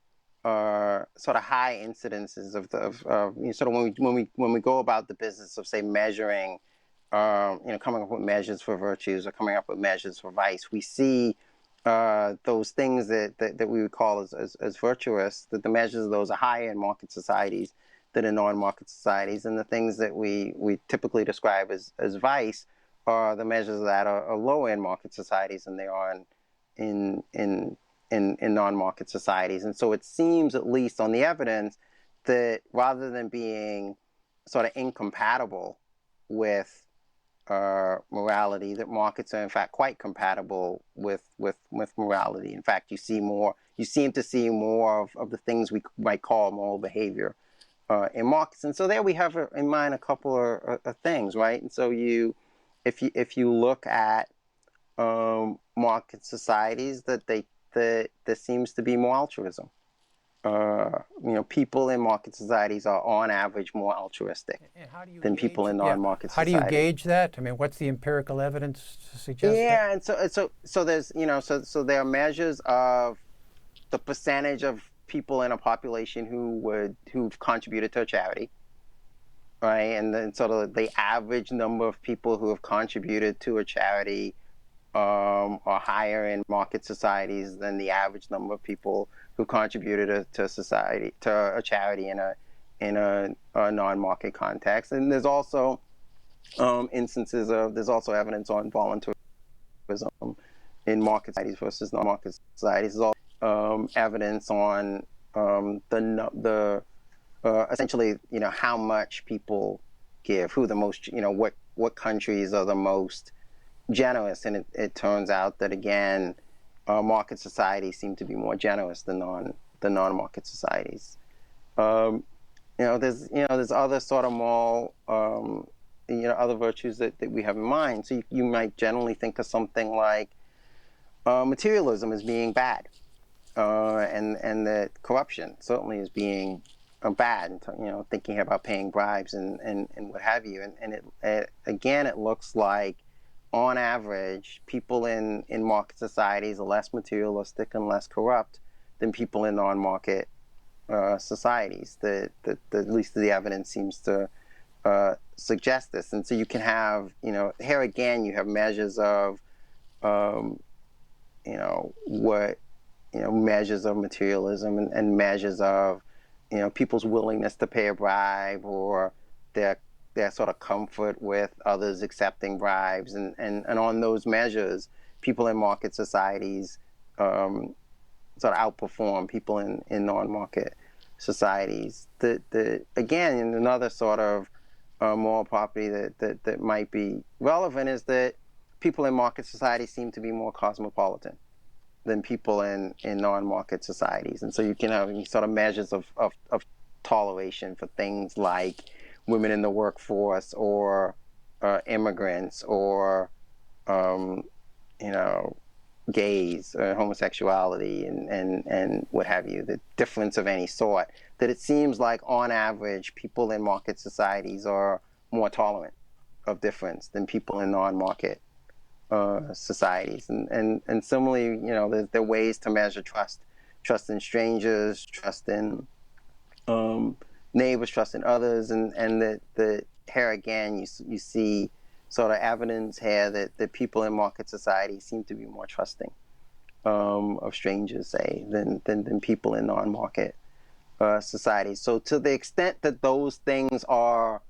sort of high incidences of sort of when we go about the business of, say, measuring, coming up with measures for virtues or coming up with measures for vice, we see those things that we would call as virtuous, that the measures of those are higher in market societies than in non-market societies, and the things that we typically describe as vice are the measures that are lower in market societies than they are in in non-market societies. And so it seems, at least on the evidence, that rather than being sort of incompatible with morality, that markets are in fact quite compatible with morality. In fact, you seem to see more of the things we might call moral behavior in markets. And so there we have in mind a couple of things, right? And so if you look at market societies, that there seems to be more altruism. People in market societies are on average more altruistic than people in non-market societies. How do you gauge that? I mean, what's the empirical evidence to suggest that? Yeah, and so there's so there are measures of the percentage of people in a population who've contributed to a charity, right? And then sort of the average number of people who have contributed to a charity are higher in market societies than the average number of people who contributed to a charity in a non-market context. And there's also there's also evidence on voluntarism in market societies versus non-market societies. There's also evidence on essentially how much people give, who the most, what countries are the most generous, and it turns out that again, market societies seem to be more generous than non-market societies. There's other sort of moral, other virtues that we have in mind. So you might generally think of something like materialism as being bad, and that corruption certainly as being bad. Thinking about paying bribes and what have you. And it looks like, on average, people in market societies are less materialistic and less corrupt than people in non-market societies. That at least the evidence seems to suggest this. And so you can have, here again, you have measures of, measures of materialism and measures of, people's willingness to pay a bribe, or their sort of comfort with others accepting bribes, and on those measures, people in market societies sort of outperform people in non-market societies. Again, another sort of moral property that might be relevant is that people in market societies seem to be more cosmopolitan than people in non-market societies. And so you can have sort of measures of toleration for things like women in the workforce, or immigrants, or gays, homosexuality, and what have you, the difference of any sort, that it seems like on average people in market societies are more tolerant of difference than people in non-market societies. And similarly, there are ways to measure trust in strangers, trust in neighbors, trust in others, and that here again you see sort of evidence here that people in market society seem to be more trusting of strangers, say, than people in non-market societies. So to the extent that those things are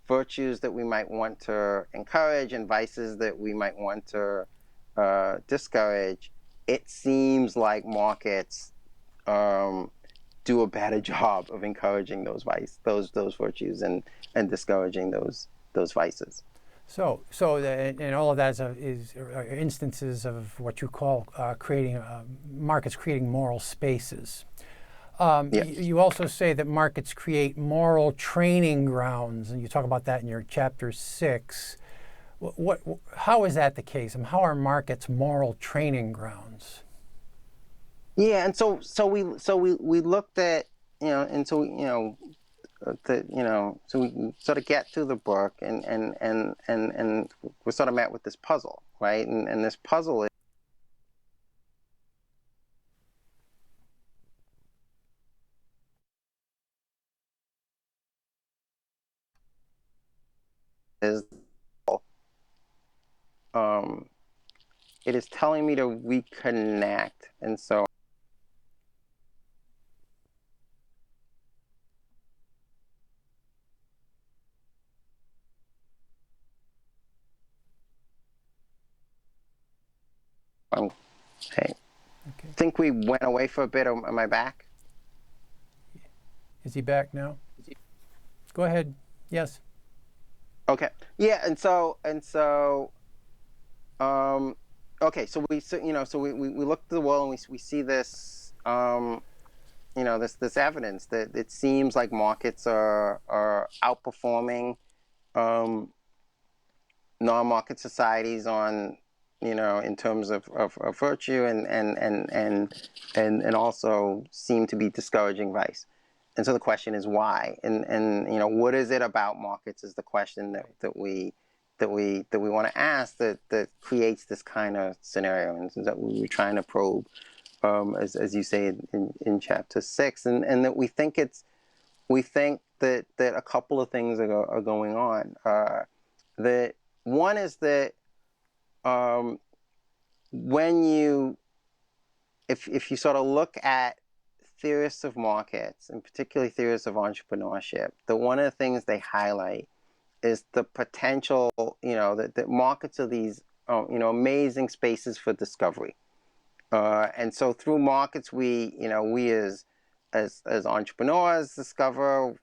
virtues that we might want to encourage and vices that we might want to discourage, it seems like markets do a better job of encouraging those virtues and discouraging those vices. So and all of that is instances of what you call creating markets creating moral spaces. You also say that markets create moral training grounds, and you talk about that in your chapter 6. How is that the case, and how are markets moral training grounds? Yeah, and so we looked at so we sort of get through the book, and we're sort of met with this puzzle, right? And this puzzle is it is telling me to reconnect, and so Hey, Okay. I think we went away for a bit. Am I back? Is he back now? Go ahead. Yes. Okay. Yeah, okay. So we look at the world and we see this this evidence that it seems like markets are outperforming non-market societies on in terms of virtue and also seem to be discouraging vice. And so the question is why, and what is it about markets is the question that we want to ask that creates this kind of scenario, and that we were trying to probe, as you say in chapter 6, and that we think that a couple of things are going on. That one is that when if you sort of look at theorists of markets, and particularly theorists of entrepreneurship, that one of the things they highlight is the potential, that markets are these, amazing spaces for discovery. And so through markets, we as entrepreneurs discover,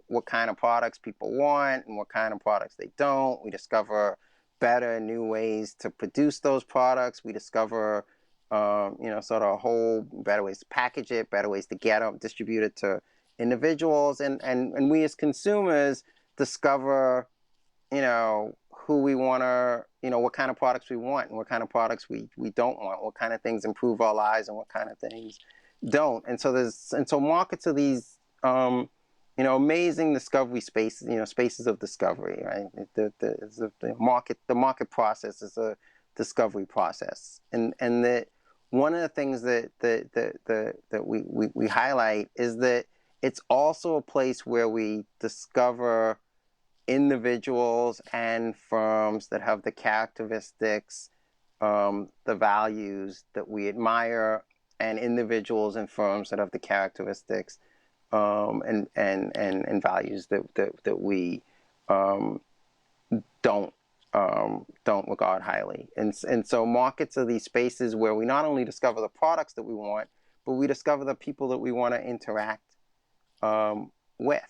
what kind of products people want and what kind of products they don't. We discover better, new ways to produce those products. We discover, sort of a whole better ways to package it, better ways to get them, distribute it to individuals. And we as consumers discover, who we want to, what kind of products we want and what kind of products we don't want, what kind of things improve our lives and what kind of things don't. And so markets are these, amazing discovery spaces, spaces of discovery, right? The market process is a discovery process. And that one of the things that we highlight is that it's also a place where we discover individuals and firms that have the characteristics, the values that we admire, and individuals and firms that have the characteristics, and values that we don't regard highly. And so markets are these spaces where we not only discover the products that we want, but we discover the people that we want to interact with,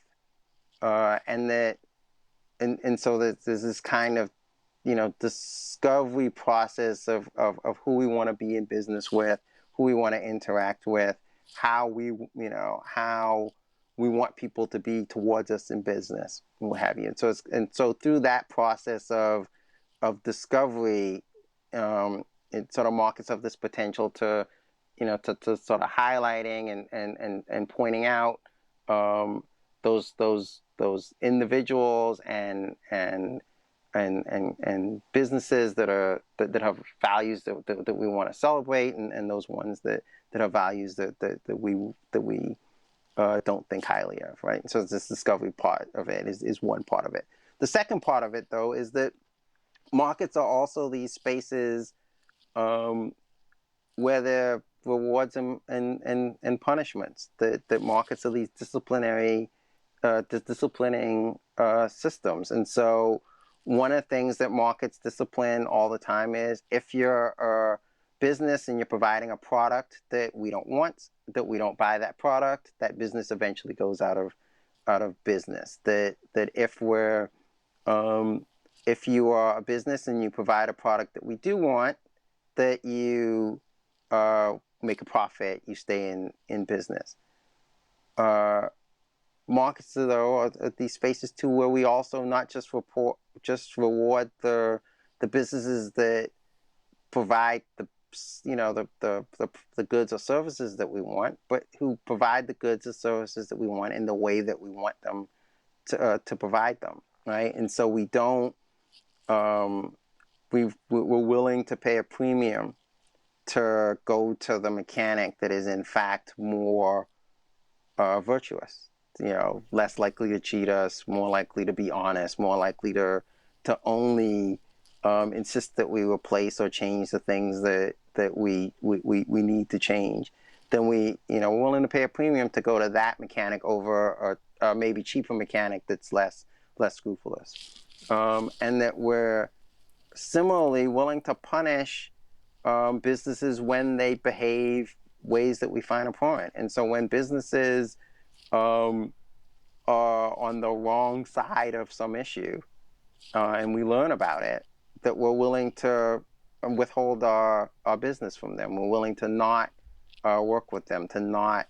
and so there's this kind of, discovery process of who we want to be in business with, who we want to interact with, how we want people to be towards us in business, and what have you. And so through that process of discovery, it sort of markets have this potential to, to sort of highlighting and pointing out those individuals and businesses that have values that we want to celebrate, and those ones that have values that we don't think highly of, right? So this discovery part of it is one part of it. The second part of it, though, is that markets are also these spaces where there are rewards and punishments. That markets are these disciplining systems. And so one of the things that markets discipline all the time is, if you're a business and you're providing a product that we don't want, that we don't buy that product, that business eventually goes out of business. That if you are a business and you provide a product that we do want, that you make a profit, you stay in business. Markets, though, are these spaces too where we also not just reward the businesses that provide the goods or services that we want, but who provide the goods or services that we want in the way that we want them to provide them, right? And so we don't we're willing to pay a premium to go to the mechanic that is in fact more virtuous, less likely to cheat us, more likely to be honest, more likely to only insist that we replace or change the things that we need to change. Then we're willing to pay a premium to go to that mechanic over a maybe cheaper mechanic that's less scrupulous, and that we're similarly willing to punish businesses when they behave ways that we find abhorrent. And so when businesses are on the wrong side of some issue, and we learn about it, that we're willing to withhold our business from them. We're willing to not work with them, to not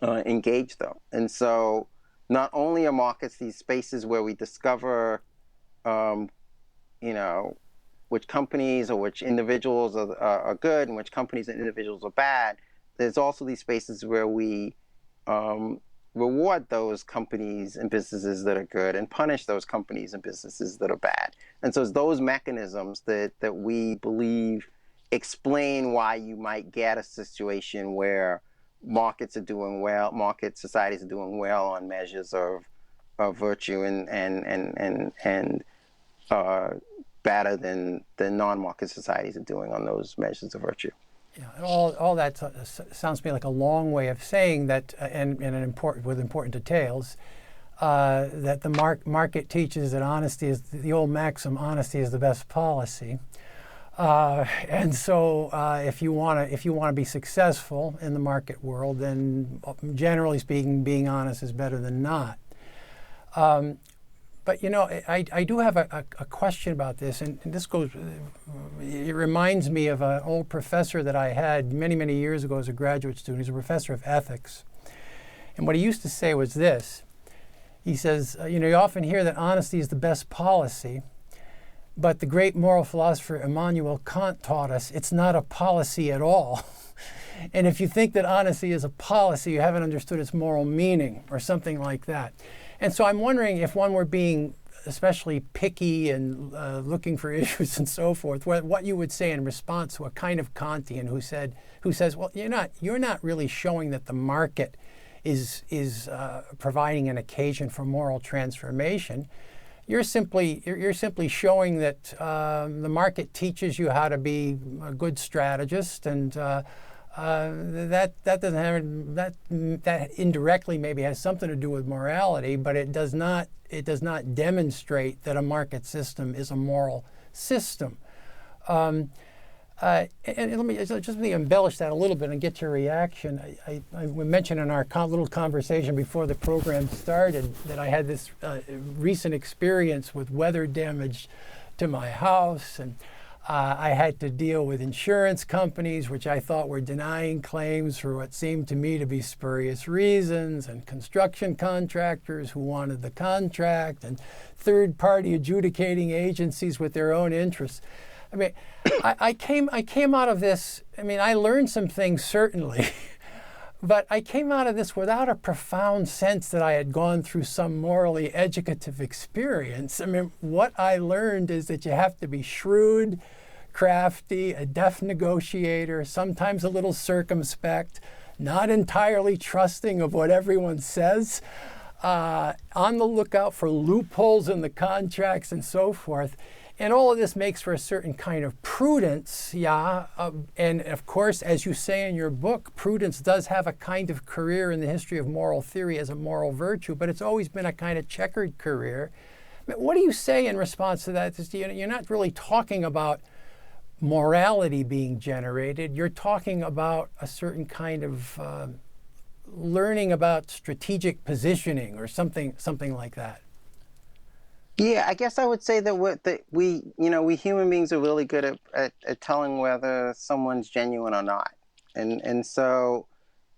engage them. And so not only are markets these spaces where we discover, which companies or which individuals are good and which companies and individuals are bad, there's also these spaces where we reward those companies and businesses that are good and punish those companies and businesses that are bad. And so it's those mechanisms that we believe explain why you might get a situation where markets are doing well, market societies are doing well on measures of virtue and better than non-market societies are doing on those measures of virtue. Yeah, and all that sounds to me like a long way of saying that, and with important details, that the market teaches that honesty is the old maxim: honesty is the best policy. And so, if you want to be successful in the market world, then generally speaking, being honest is better than not. But I do have a question about this, and this goes. It reminds me of an old professor that I had many years ago as a graduate student. He's a professor of ethics, and what he used to say was this. He says, you often hear that honesty is the best policy, but the great moral philosopher Immanuel Kant taught us it's not a policy at all. And if you think that honesty is a policy, you haven't understood its moral meaning, or something like that. And so I'm wondering if one were being especially picky and looking for issues and so forth, what you would say in response to a kind of Kantian who says, well, you're not really showing that the market is providing an occasion for moral transformation. You're simply showing that the market teaches you how to be a good strategist, and that doesn't have that indirectly maybe has something to do with morality, but it does not demonstrate that a market system is a moral system. And let me embellish that a little bit and get your reaction. I mentioned in our little conversation before the program started that I had this recent experience with weather damage to my house, and I had to deal with insurance companies, which I thought were denying claims for what seemed to me to be spurious reasons, and construction contractors who wanted the contract, and third-party adjudicating agencies with their own interests. I mean, I came out of this, I learned some things certainly, but I came out of this without a profound sense that I had gone through some morally educative experience. What I learned is that you have to be shrewd, crafty, a deft negotiator, sometimes a little circumspect, not entirely trusting of what everyone says, on the lookout for loopholes in the contracts and so forth. And all of this makes for a certain kind of prudence, and of course, as you say in your book, prudence does have a kind of career in the history of moral theory as a moral virtue, but it's always been a kind of checkered career. What do you say in response to that? You're not really talking about morality being generated. You're talking about a certain kind of learning about strategic positioning or something like that. Yeah, I guess I would say that we human beings are really good at telling whether someone's genuine or not, and so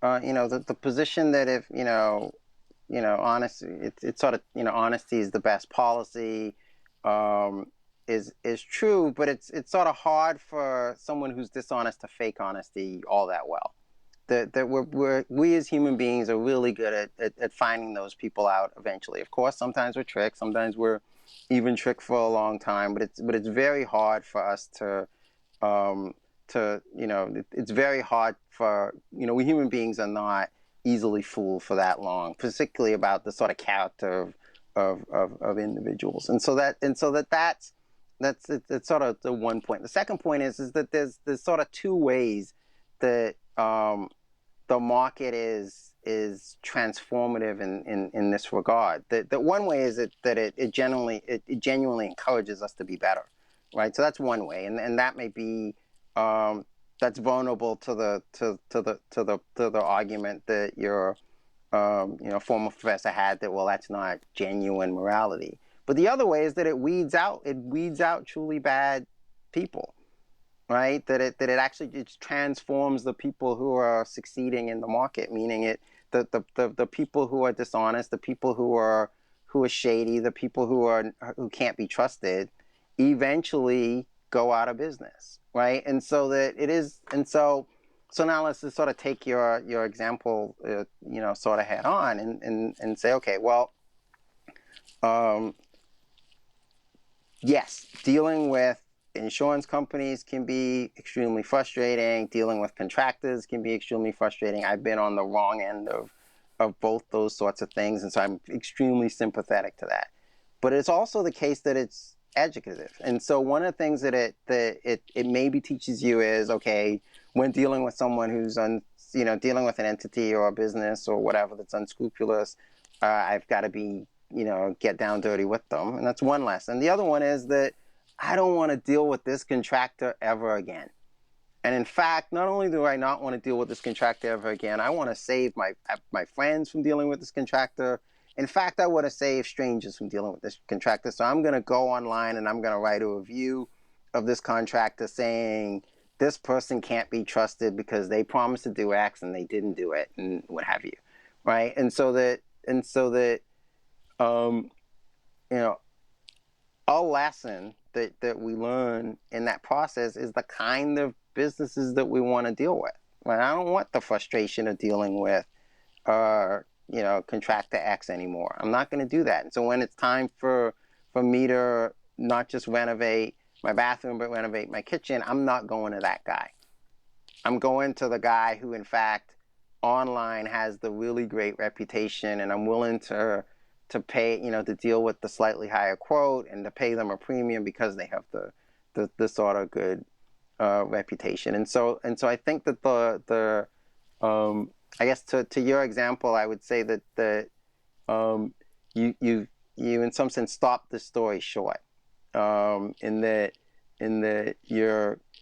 the position that if honesty, it's sort of honesty is the best policy, is true, but it's sort of hard for someone who's dishonest to fake honesty all that well. That we as human beings are really good at finding those people out eventually. Of course, sometimes we're tricked, sometimes we're even tricked for a long time, but it's very hard for us to it's very hard for we human beings are not easily fooled for that long, particularly about the sort of character of individuals. And so that's sort of the one point. The second point is that there's sort of two ways that the market is transformative in this regard. The one way is that it genuinely encourages us to be better. right? So that's one way, and that may be that's vulnerable to the argument that your former professor had, that, well, that's not genuine morality. But the other way is that it weeds out truly bad people, right? That it actually transforms the people who are succeeding in the market, meaning the people who are dishonest, the people who are shady, the people who can't be trusted, eventually go out of business, right? And so now let's just sort of take your example, sort of head on, and say, okay, well, yes, dealing with insurance companies can be extremely frustrating. Dealing with contractors can be extremely frustrating. I've been on the wrong end of both those sorts of things, and so I'm extremely sympathetic to that. But it's also the case that it's educative. And so one of the things that it maybe teaches you is, okay, when dealing with someone who's dealing with an entity or a business or whatever that's unscrupulous, I've got to be, get down dirty with them. And that's one lesson. The other one is that I don't want to deal with this contractor ever again. And in fact, not only do I not want to deal with this contractor ever again, I want to save my friends from dealing with this contractor. In fact, I want to save strangers from dealing with this contractor. So I'm going to go online and I'm going to write a review of this contractor saying this person can't be trusted because they promised to do X and they didn't do it, and what have you, right? And so that a lesson that we learn in that process is the kind of businesses that we want to deal with. Right? I don't want the frustration of dealing with contractor X anymore. I'm not going to do that. And so when it's time for me to not just renovate my bathroom, but renovate my kitchen, I'm not going to that guy. I'm going to the guy who, in fact, online has the really great reputation, and I'm willing to pay, to deal with the slightly higher quote and to pay them a premium because they have the sort of good reputation. And so I think that I guess to your example, I would say that you in some sense stopped the story short, in that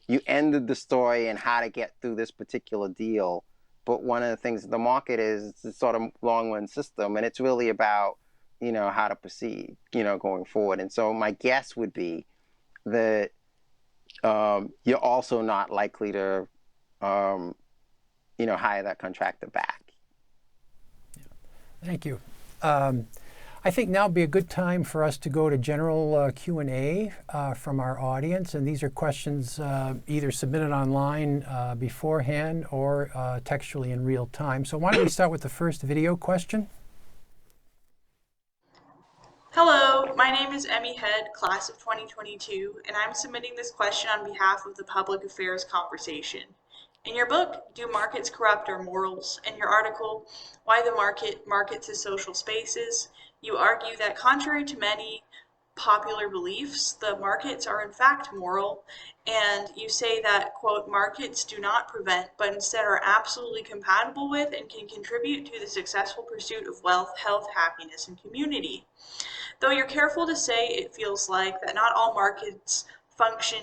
you ended the story and how to get through this particular deal. But one of the things the market is, it's a sort of long run system, and it's really about how to proceed going forward. And so my guess would be that you're also not likely to hire that contractor back. Thank you. I think now would be a good time for us to go to general Q&A from our audience. And these are questions either submitted online beforehand or textually in real time. So why don't we start with the first video question? Hello, my name is Emmy Head, class of 2022, and I'm submitting this question on behalf of the Public Affairs Conversation. In your book, Do Markets Corrupt Our Morals? In your article, Why the Market Markets as Social Spaces, you argue that contrary to many popular beliefs, the markets are in fact moral, and you say that, quote, markets do not prevent, but instead are absolutely compatible with and can contribute to the successful pursuit of wealth, health, happiness, and community. Though you're careful to say it feels like that not all markets function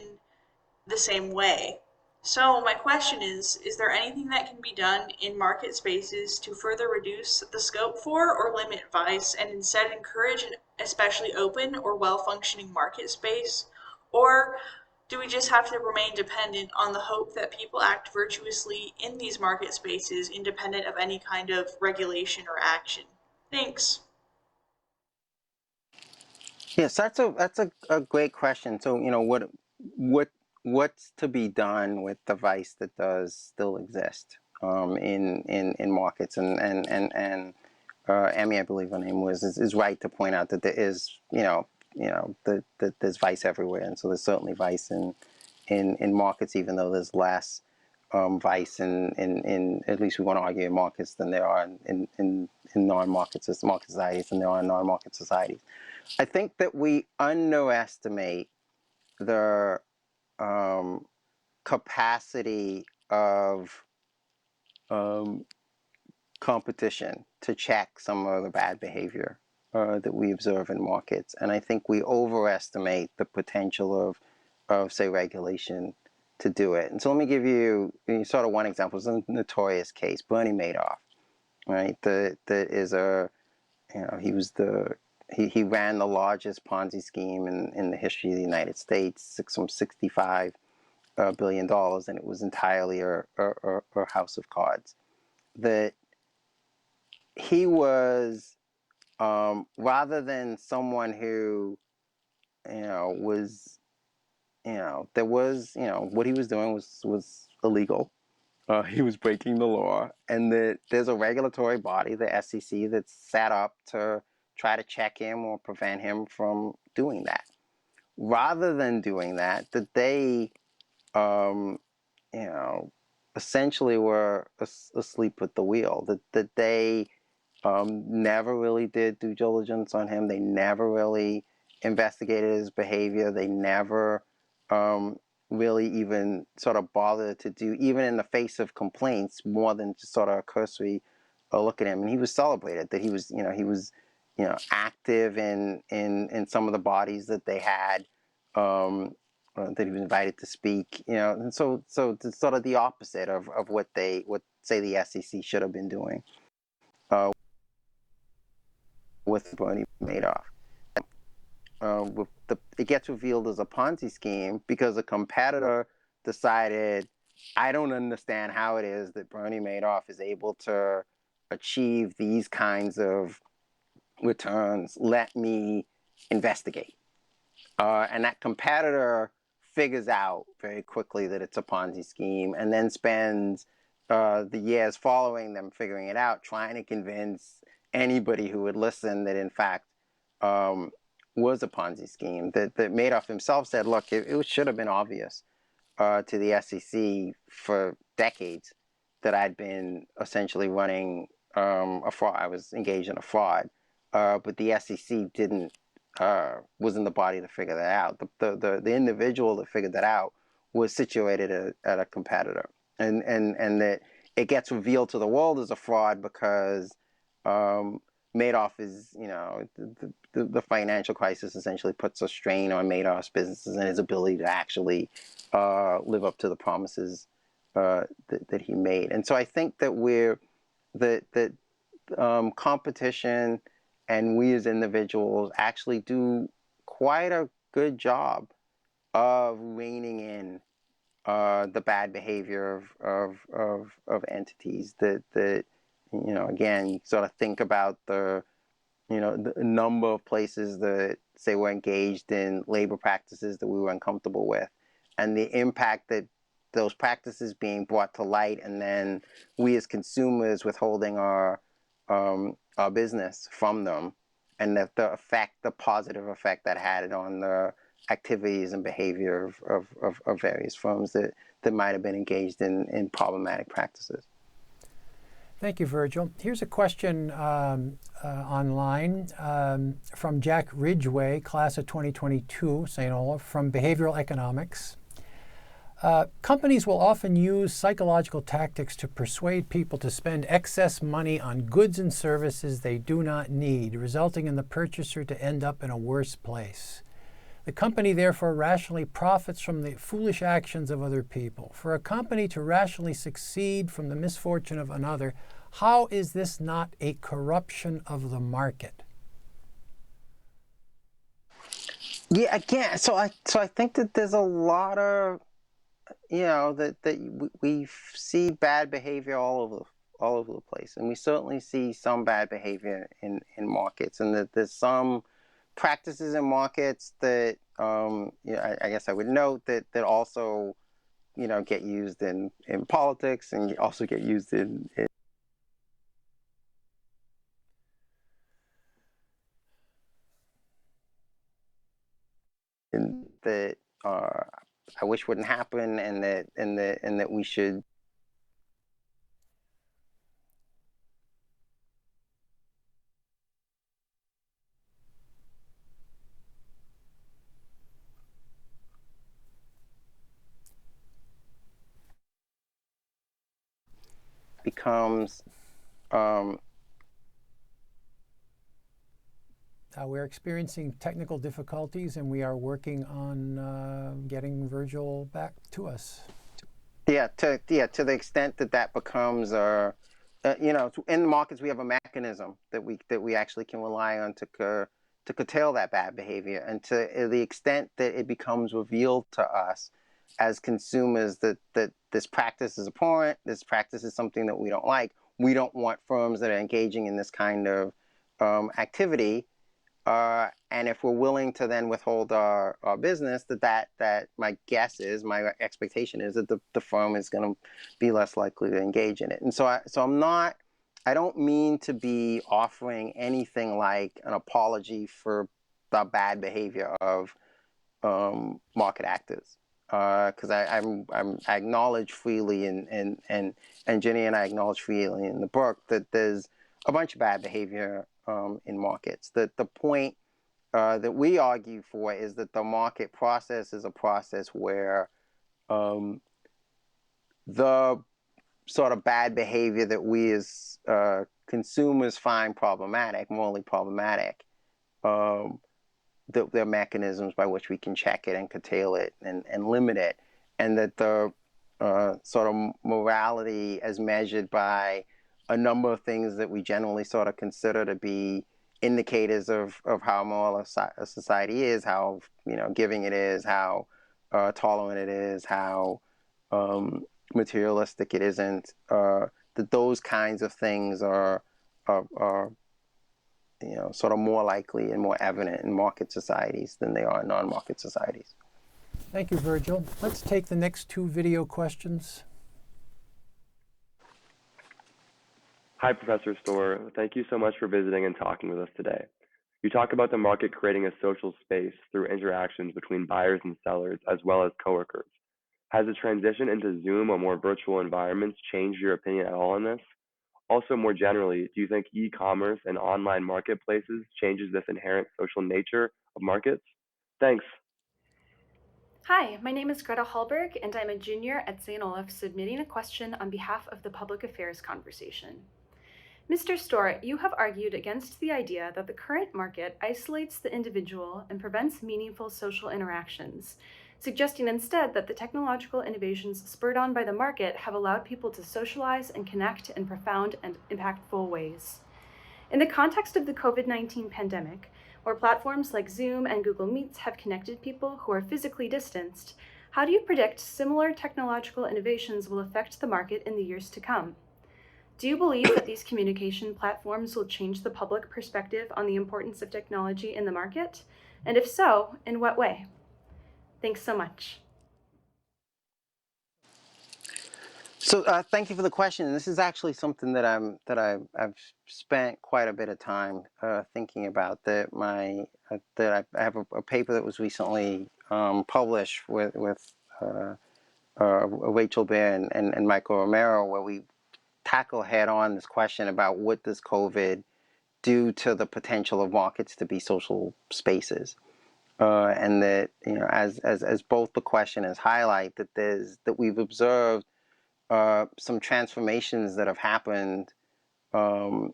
the same way. So my question is there anything that can be done in market spaces to further reduce the scope for or limit vice and instead encourage an especially open or well-functioning market space? Or do we just have to remain dependent on the hope that people act virtuously in these market spaces independent of any kind of regulation or action? Thanks. Yes, that's a great question. So what's to be done with the vice that does still exist in markets, and Emmy, I believe her name was, is right to point out that there is that there's vice everywhere, and so there's certainly vice in markets, even though there's less vice in at least we want to argue in markets than there are in non-market societies than there are in non-market societies. I think that we underestimate the capacity of competition to check some of the bad behavior that we observe in markets. And I think we overestimate the potential say, regulation to do it. And so let me give you sort of one example. It's a notorious case, Bernie Madoff, right? That is he ran the largest Ponzi scheme in the history of the United States, some $65 billion, and it was entirely a house of cards. That he was, rather than someone who, was, there was, what he was doing was illegal. He was breaking the law, and that there's a regulatory body, the SEC, that's set up to try to check him or prevent him from doing that. Rather than doing that, that they, essentially were asleep at the wheel. That they never really did due diligence on him. They never really investigated his behavior. They never really even sort of bothered to do, even in the face of complaints, more than just sort of a cursory look at him. And he was celebrated that he was, active in some of the bodies that they had, that he was invited to speak, and so it's sort of the opposite of what say the SEC should have been doing with Bernie Madoff. It gets revealed as a Ponzi scheme because a competitor decided, I don't understand how it is that Bernie Madoff is able to achieve these kinds of returns. Let me investigate. And that competitor figures out very quickly that it's a Ponzi scheme, and then spends the years following them figuring it out, trying to convince anybody who would listen that in fact was a Ponzi scheme. That Madoff himself said, look, it should have been obvious to the SEC for decades that I'd been essentially running a fraud. I was engaged in a fraud, but the SEC didn't. Was in the body to figure that out. The individual that figured that out was situated at a competitor, and that it gets revealed to the world as a fraud because Madoff is, the financial crisis essentially puts a strain on Madoff's businesses and his ability to actually live up to the promises that he made. And so I think that that competition and we as individuals actually do quite a good job of reining in the bad behavior of entities. That again, you sort of think about the number of places that say were engaged in labor practices that we were uncomfortable with, and the impact that those practices being brought to light, and then we as consumers withholding our business from them, and the positive effect that had on the activities and behavior of various firms that might have been engaged in problematic practices. Thank you, Virgil. Here's a question online from Jack Ridgway, class of 2022, St. Olaf, from Behavioral Economics. Companies will often use psychological tactics to persuade people to spend excess money on goods and services they do not need, resulting in the purchaser to end up in a worse place. The company therefore rationally profits from the foolish actions of other people. For a company to rationally succeed from the misfortune of another, how is this not a corruption of the market? Yeah, again, so I think that there's a lot of that we see bad behavior all over the place, and we certainly see some bad behavior in markets, and that there's some practices in markets that I guess I would note that also get used in politics and also get used in that I wish wouldn't happen, and that we should becomes We're experiencing technical difficulties, and we are working on getting Virgil back to us. Yeah, to the extent that that becomes, you know, in the markets we have a mechanism that we actually can rely on to curtail that bad behavior, and to the extent that it becomes revealed to us as consumers that this practice is abhorrent, this practice is something that we don't like. We don't want firms that are engaging in this kind of activity. And if we're willing to then withhold our business, that my guess is, my expectation is that the firm is going to be less likely to engage in it. And so I don't mean to be offering anything like an apology for the bad behavior of market actors, because I acknowledge freely, and Jenny and I acknowledge freely in the book that there's a bunch of bad behavior in markets. That the point that we argue for is that the market process is a process where the sort of bad behavior that we as consumers find problematic, morally problematic, there are mechanisms by which we can check it and curtail it and limit it, and that the sort of morality as measured by a number of things that we generally sort of consider to be indicators of how moral a society is, how, you know, giving it is, how tolerant it is, how materialistic it isn't, that those kinds of things are you know, sort of more likely and more evident in market societies than they are in non-market societies. Thank you, Virgil. Let's take the next two video questions. Hi, Professor Storr. Thank you so much for visiting and talking with us today. You talk about the market creating a social space through interactions between buyers and sellers, as well as coworkers. Has the transition into Zoom or more virtual environments changed your opinion at all on this? Also, more generally, do you think e-commerce and online marketplaces changes this inherent social nature of markets? Thanks. Hi, my name is Greta Hallberg, and I'm a junior at St. Olaf submitting a question on behalf of the Public Affairs Conversation. Mr. Storr, you have argued against the idea that the current market isolates the individual and prevents meaningful social interactions, suggesting instead that the technological innovations spurred on by the market have allowed people to socialize and connect in profound and impactful ways. In the context of the COVID-19 pandemic, where platforms like Zoom and Google Meets have connected people who are physically distanced, how do you predict similar technological innovations will affect the market in the years to come? Do you believe that these communication platforms will change the public perspective on the importance of technology in the market? And if so, in what way? Thanks so much. So thank you for the question. This is actually something that I've spent quite a bit of time thinking about. That I have a paper that was recently published with Rachel Bear and Michael Romero, where we tackle head on this question about what does COVID do to the potential of markets to be social spaces. And that, you know, as both the question has highlight, that we've observed some transformations that have happened, you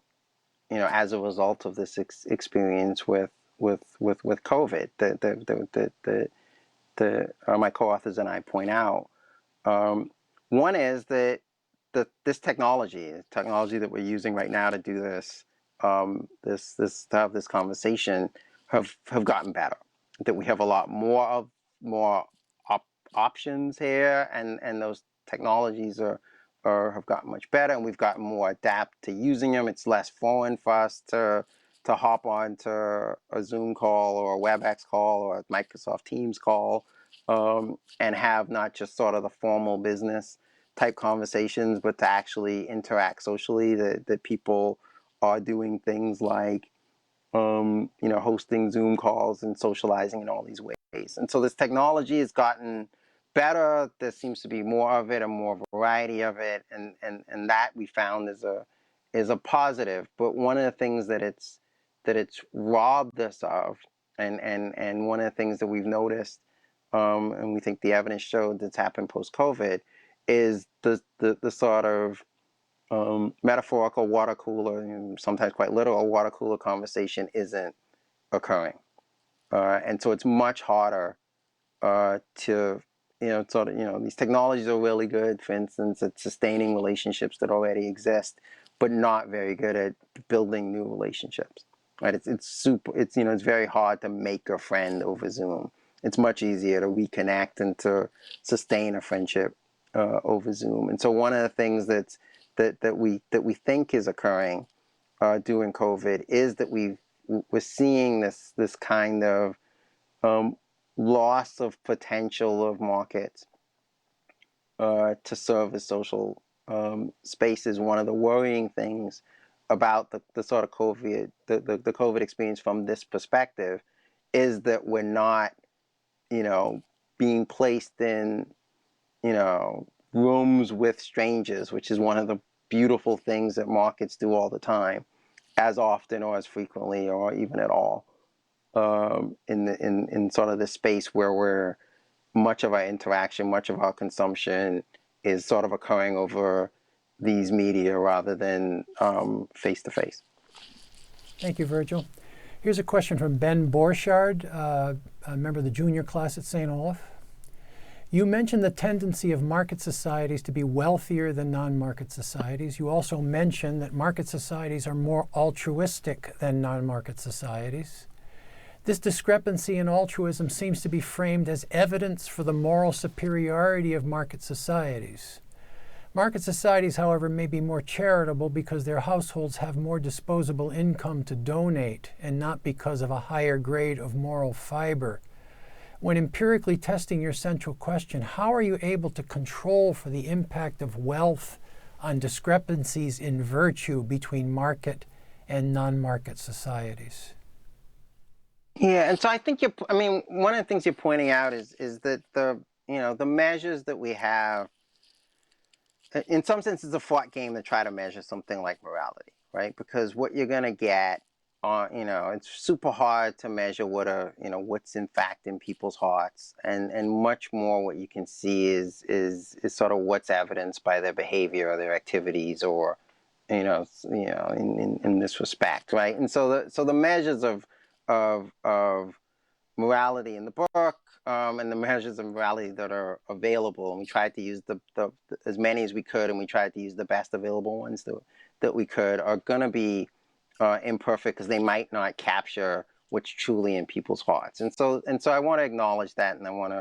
know, as a result of this experience with COVID. My co-authors and I point out. One is that this technology that we're using right now to do this, to have this conversation, have gotten better. That we have a lot more options here, and those technologies have gotten much better, and we've gotten more adept to using them. It's less foreign for us to hop on to a Zoom call or a WebEx call or a Microsoft Teams call, and have not just sort of the formal business type conversations, but to actually interact socially. That people are doing things like you know, hosting Zoom calls and socializing in all these ways. And so this technology has gotten better. There seems to be more of it and more variety of it, and that we found is a positive. But one of the things that it's robbed us of, and one of the things that we've noticed, and we think the evidence showed that's happened post-COVID, is the sort of metaphorical water cooler, and sometimes quite literal water cooler conversation isn't occurring. And so it's much harder to, these technologies are really good, for instance, at sustaining relationships that already exist, but not very good at building new relationships. Right? It's very hard to make a friend over Zoom. It's much easier to reconnect and to sustain a friendship over Zoom. And so one of the things that we think is occurring during COVID is that we're seeing this kind of loss of potential of markets to serve as social spaces. One of the worrying things about the sort of COVID, the COVID experience from this perspective is that we're not, being placed in, rooms with strangers, which is one of the beautiful things that markets do all the time, as often or as frequently or even at all, in sort of the space where much of our interaction, much of our consumption is sort of occurring over these media rather than face to face. Thank you, Virgil. Here's a question from Ben Borchardt, a member of the junior class at St. Olaf. You mentioned the tendency of market societies to be wealthier than non-market societies. You also mentioned that market societies are more altruistic than non-market societies. This discrepancy in altruism seems to be framed as evidence for the moral superiority of market societies. Market societies, however, may be more charitable because their households have more disposable income to donate and not because of a higher grade of moral fiber. When empirically testing your central question, how are you able to control for the impact of wealth on discrepancies in virtue between market and non-market societies? Yeah, and so I think one of the things you're pointing out is that the measures that we have, in some sense, it's a fraught game to try to measure something like morality, right? Because what you're going to get it's super hard to measure what's in fact in people's hearts, and much more what you can see is sort of what's evidenced by their behavior or their activities, or in this respect, right? And so the measures of morality in the book, and the measures of morality that are available, and we tried to use the as many as we could, and we tried to use the best available ones that we could, are going to be imperfect because they might not capture what's truly in people's hearts. And so I want to acknowledge that, and I want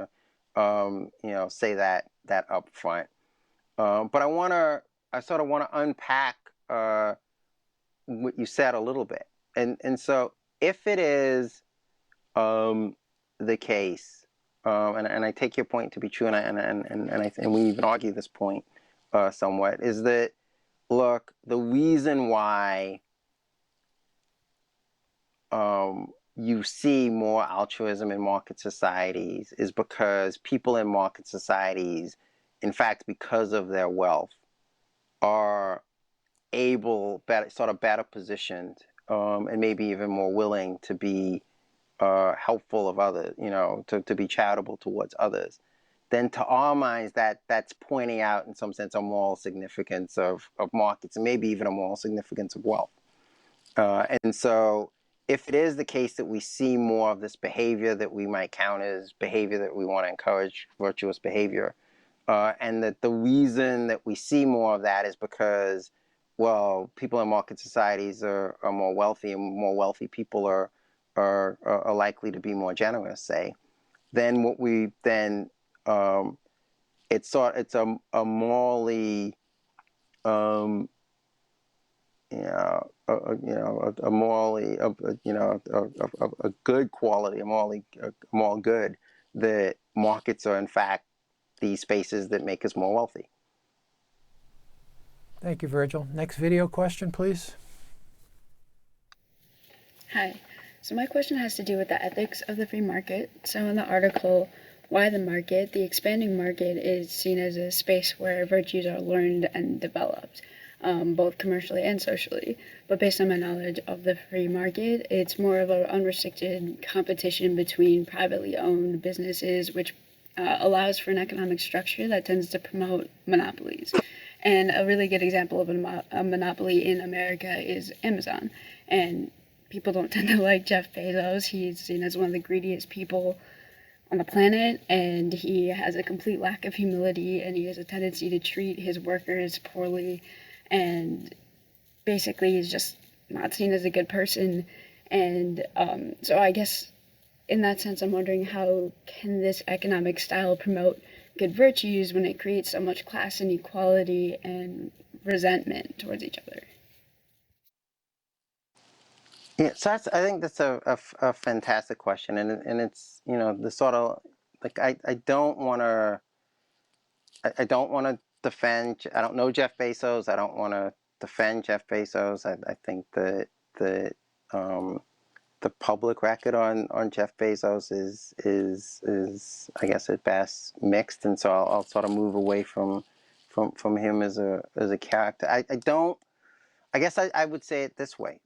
to say that up front. But I sort of want to unpack what you said a little bit. And so if it is the case, and I take your point to be true, and we even argue this point somewhat, is that, look, the reason why you see more altruism in market societies is because people in market societies, in fact, because of their wealth, are better positioned, and maybe even more willing to be helpful of others, to be charitable towards others. Then to our minds, that's pointing out, in some sense, a moral significance of markets, and maybe even a moral significance of wealth. And so if it is the case that we see more of this behavior that we might count as behavior that we want to encourage, virtuous behavior, and that the reason that we see more of that is because, well, people in market societies are more wealthy, and more wealthy people are likely to be more generous, say, then what we then it's a morally a morally a good quality, a moral good, that markets are in fact these spaces that make us more wealthy. Thank you, Virgil. Next video question, please. Hi. So my question has to do with the ethics of the free market. So in the article, Why the Market, the expanding market is seen as a space where virtues are learned and developed, both commercially and socially. But based on my knowledge of the free market, it's more of an unrestricted competition between privately owned businesses, which allows for an economic structure that tends to promote monopolies. And a really good example of a monopoly in America is Amazon. And people don't tend to like Jeff Bezos. He's seen as one of the greediest people on the planet, and he has a complete lack of humility, and he has a tendency to treat his workers poorly, and basically he's just not seen as a good person. And so I guess in that sense, I'm wondering, how can this economic style promote good virtues when it creates so much class inequality and resentment towards each other? Yeah, so I think that's a fantastic question, and it's, you know, the sort of, like, I don't want to defend. I don't know Jeff Bezos. I don't want to defend Jeff Bezos. I think that the public record on Jeff Bezos is I guess at best mixed, and so I'll sort of move away from him as a character. I don't. I guess I would say it this way: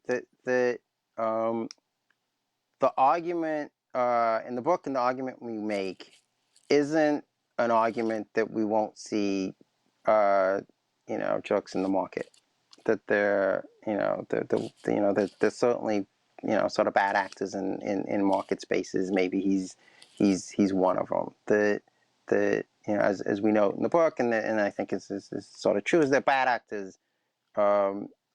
the argument in the book and the argument we make isn't an argument that we won't see, you know, jerks in the market. That they're, you know, that there's certainly, you know, sort of bad actors in market spaces. Maybe he's one of them. You know, as we know in the book, and I think is sort of true, is that bad actors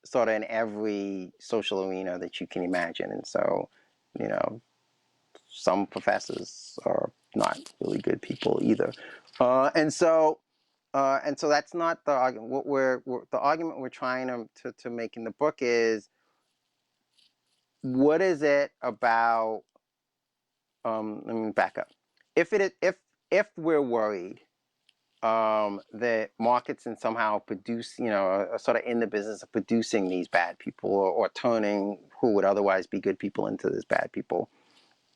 sort of in every social arena that you can imagine. And so, you know, some professors are not really good people either. And so that's not the argument. The argument we're trying to make in the book is, what is it about? Let me back up. If we're worried that markets and somehow produce, you know, are sort of in the business of producing these bad people, or turning who would otherwise be good people into these bad people,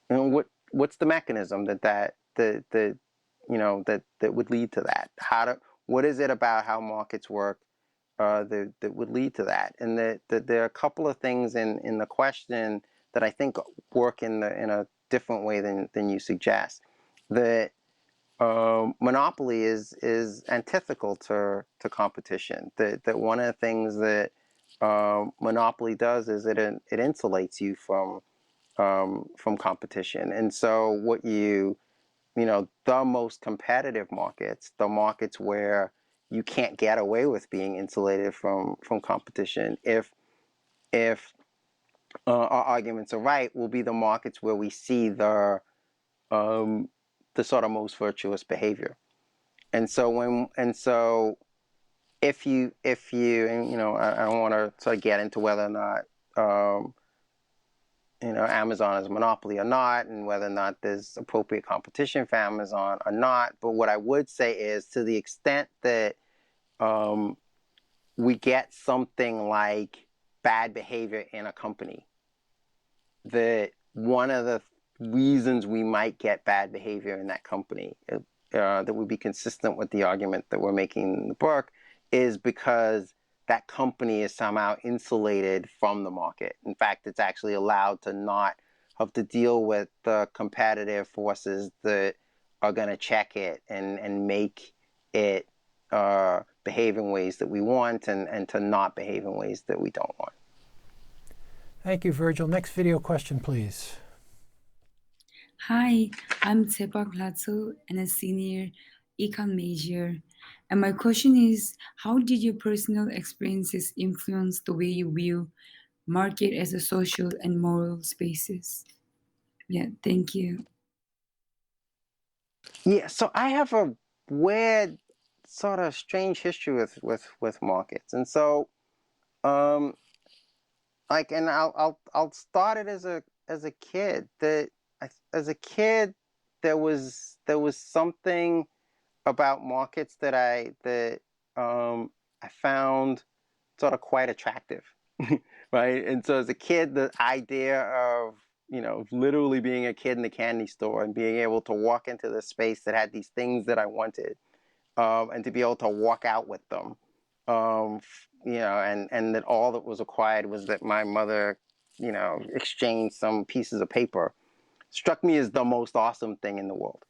you know, what's the mechanism that you know, that would lead to that? What is it about how markets work that would lead to that? And that there are a couple of things in the question that I think work in a different way than you suggest. That monopoly is antithetical to competition. That one of the things that monopoly does is it insulates you from competition. And so what you know, the most competitive markets, the markets where you can't get away with being insulated from competition, if our arguments are right, will be the markets where we see the sort of most virtuous behavior. And so if you and, you know, I don't want to sort of get into whether or not you know, Amazon is a monopoly or not, and whether or not there's appropriate competition for Amazon or not. But what I would say is, to the extent that we get something like bad behavior in a company, that one of the reasons we might get bad behavior in that company that would be consistent with the argument that we're making in the book is because that company is somehow insulated from the market. In fact, it's actually allowed to not have to deal with the competitive forces that are going to check it and make it behave in ways that we want, and to not behave in ways that we don't want. Thank you, Virgil. Next video question, please. Hi, I'm Tsepak Latso and a senior econ major. And my question is, how did your personal experiences influence the way you view market as a social and moral spaces? Yeah, thank you. Yeah, so I have a weird, sort of strange history with markets. And so like, and I'll start it as a kid. As a kid, there was something about markets that I found sort of quite attractive, right? And so as a kid, the idea of, you know, literally being a kid in the candy store and being able to walk into the space that had these things that I wanted, and to be able to walk out with them, you know, and that all that was required was that my mother, you know, exchanged some pieces of paper, struck me as the most awesome thing in the world.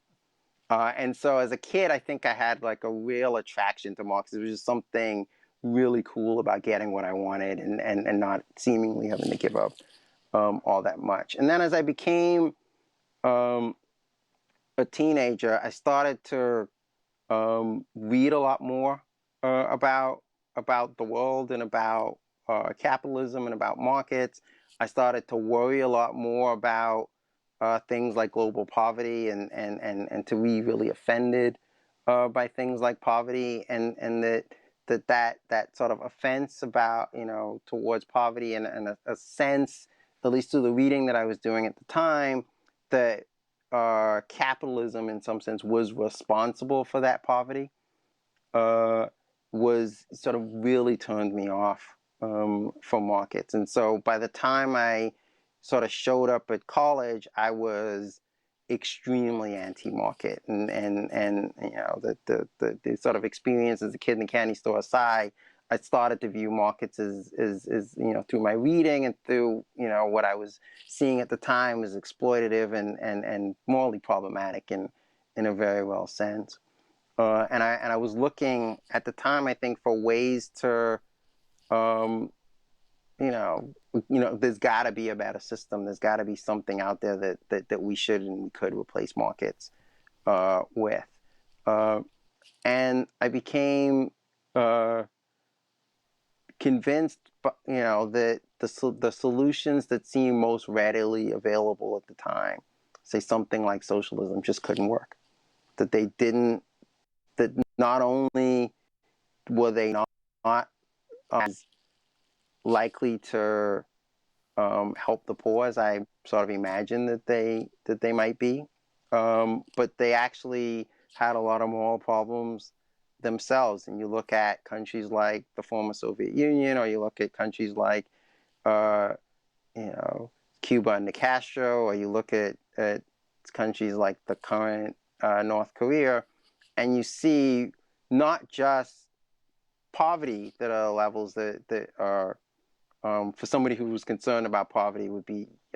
And so as a kid, I think I had like a real attraction to markets. There was just something really cool about getting what I wanted and not seemingly having to give up all that much. And then as I became a teenager, I started to read a lot more about the world and about capitalism and about markets. I started to worry a lot more about things like global poverty and to be really offended by things like poverty and that sort of offense about, towards poverty and a sense, at least through the reading that I was doing at the time, that capitalism in some sense was responsible for that poverty, was sort of really turned me off from markets. And so by the time I sort of showed up at college, I was extremely anti-market, and the sort of experience as a kid in the candy store aside, I started to view markets as through my reading and through what I was seeing at the time as exploitative and morally problematic in a very well sense. And I was looking at the time, I think, for ways to there's got to be a better system. There's got to be something out there that we should and we could replace markets with. And I became convinced, that the solutions that seemed most readily available at the time, say something like socialism, just couldn't work. That they didn't. That not only were they not as likely to help the poor as I sort of imagined that they might be, but they actually had a lot of moral problems themselves. And you look at countries like the former Soviet Union, or you look at countries like Cuba under Castro, or you look at countries like the current North Korea, and you see not just poverty that are levels that are for somebody who was concerned about poverty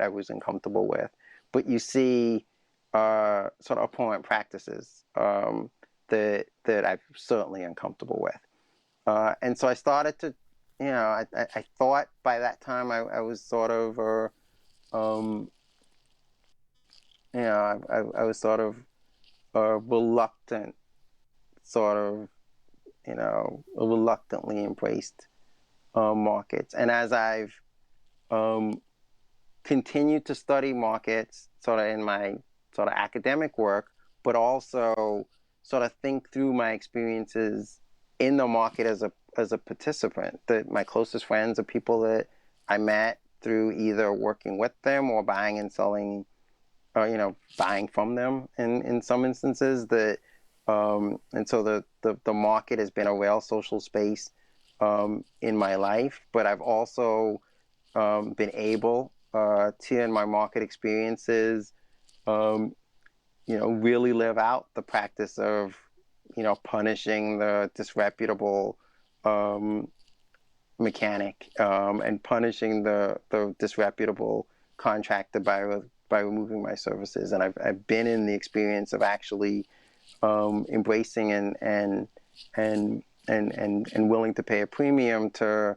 I was uncomfortable with, but you see sort of abhorrent practices that I'm certainly uncomfortable with, and so I started to, I thought by that time I was sort of, I was sort of reluctant, sort of, reluctantly embraced markets. And as I've continued to study markets sort of in my sort of academic work, but also sort of think through my experiences in the market as a participant, that my closest friends are people that I met through either working with them or buying and selling, buying from them in some instances, that and so the market has been a real social space in my life. But I've also been able to, in my market experiences, really live out the practice of, punishing the disreputable mechanic and punishing the disreputable contractor by removing my services. And I've been in the experience of actually embracing and willing to pay a premium to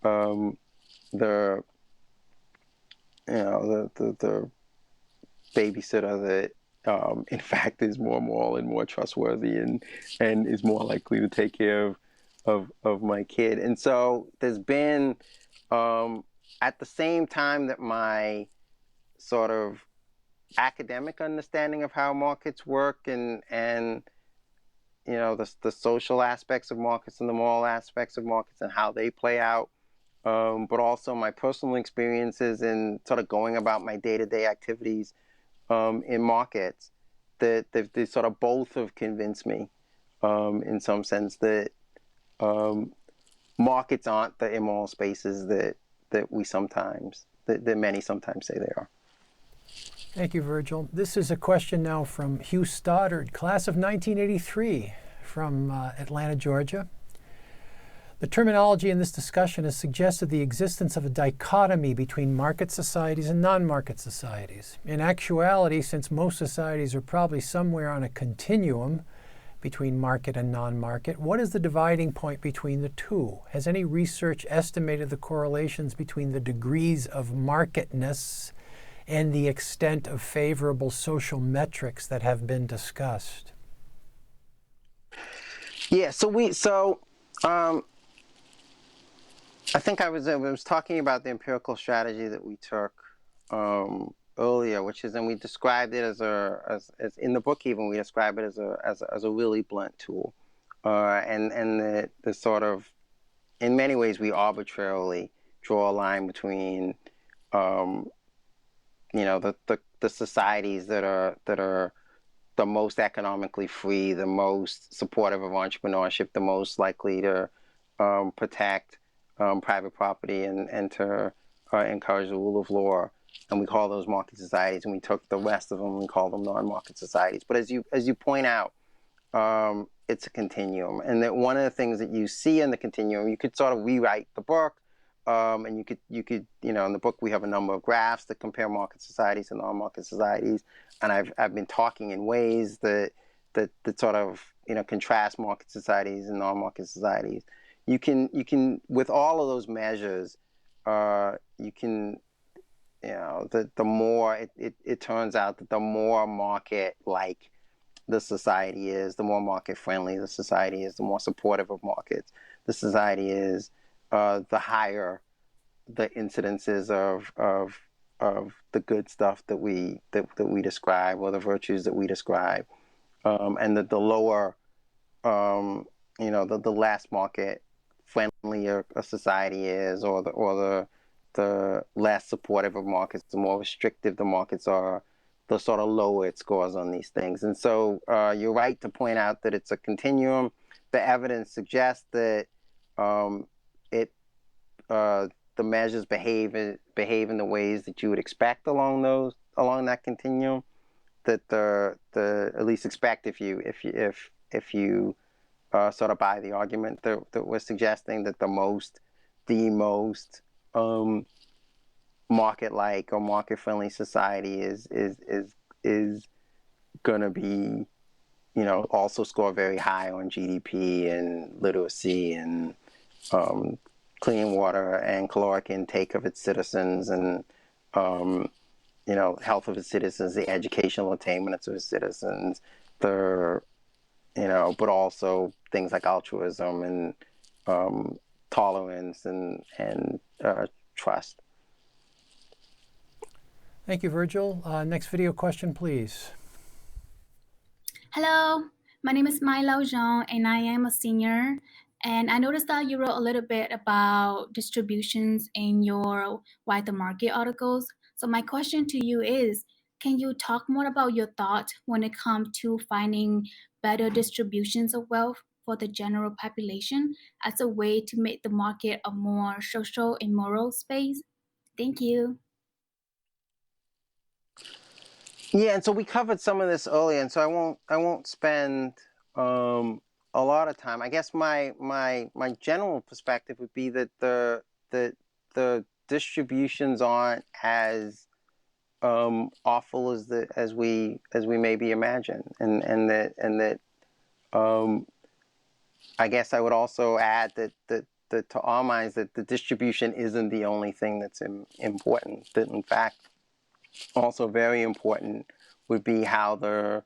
the babysitter that in fact is more moral and more trustworthy and is more likely to take care of my kid. And so there's been at the same time that my sort of academic understanding of how markets work and the social aspects of markets and the moral aspects of markets and how they play out, but also my personal experiences in sort of going about my day-to-day activities in markets, that they sort of both have convinced me in some sense that markets aren't the immoral spaces that many sometimes say they are. Thank you, Virgil. This is a question now from Hugh Stoddard, class of 1983 from Atlanta, Georgia. The terminology in this discussion has suggested the existence of a dichotomy between market societies and non-market societies. In actuality, since most societies are probably somewhere on a continuum between market and non-market. What is the dividing point between the two? Has any research estimated the correlations between the degrees of marketness and the extent of favorable social metrics that have been discussed? Yeah, I think I was talking about the empirical strategy that we took earlier, which is, and we described it as in the book, even we describe it as a really blunt tool, and the sort of, in many ways we arbitrarily draw a line between the societies that are the most economically free, the most supportive of entrepreneurship, the most likely to protect private property and to encourage the rule of law. And we call those market societies, and we took the rest of them and we call them non-market societies. But as you point out, it's a continuum. And that one of the things that you see in the continuum, you could sort of rewrite the book, and you could in the book we have a number of graphs that compare market societies and non-market societies. And I've been talking in ways that sort of contrast market societies and non-market societies. You can with all of those measures, you can the more it turns out that the more market-like the society is, the more market-friendly the society is, the more supportive of markets the society is, the higher the incidences of the good stuff that we describe, or the virtues that we describe, and that the lower, the less market-friendly a society is, or the less supportive of markets, the more restrictive the markets are, the sort of lower it scores on these things. And so you're right to point out that it's a continuum. The evidence suggests that the measures behave in the ways that you would expect along that continuum. That at least expect if you sort of buy the argument that we're suggesting, that the most market-like or market-friendly society is going to be, also score very high on GDP and literacy and clean water and caloric intake of its citizens, and health of its citizens, the educational attainments of its citizens, but also things like altruism and tolerance and trust. Thank you, Virgil. Next video question, please. Hello, my name is Mai Lao Zhang, and I am a senior. And I noticed that you wrote a little bit about distributions in your Why the Market articles. So my question to you is, can you talk more about your thoughts when it comes to finding better distributions of wealth for the general population as a way to make the market a more social and moral space? Thank you. Yeah, and so we covered some of this earlier, and so I won't spend a lot of time. I guess my general perspective would be that the distributions aren't as awful as we maybe imagine, and that I guess I would also add that to our minds that the distribution isn't the only thing that's important. That in fact, also very important would be how the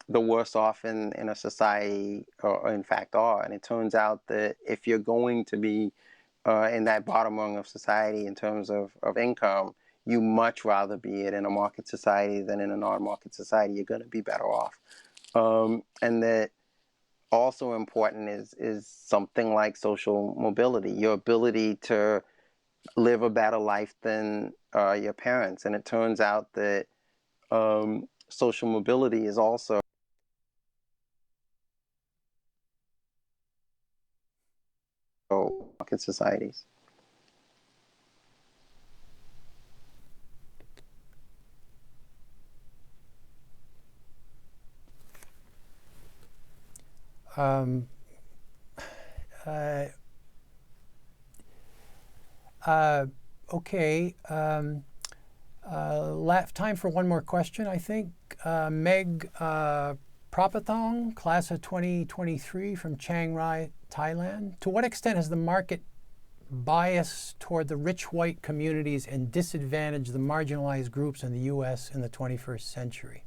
worse off in a society in fact are. And it turns out that if you're going to be in that bottom rung of society in terms of income, you much rather be it in a market society than in a non-market society. You're going to be better off. And that also important is something like social mobility, your ability to live a better life than your parents. And it turns out that social mobility is also market societies. Okay. Time for one more question, I think. Meg Prapathong, class of 2023 from Chiang Rai, Thailand. To what extent has the market biased toward the rich white communities and disadvantaged the marginalized groups in the U.S. in the 21st century?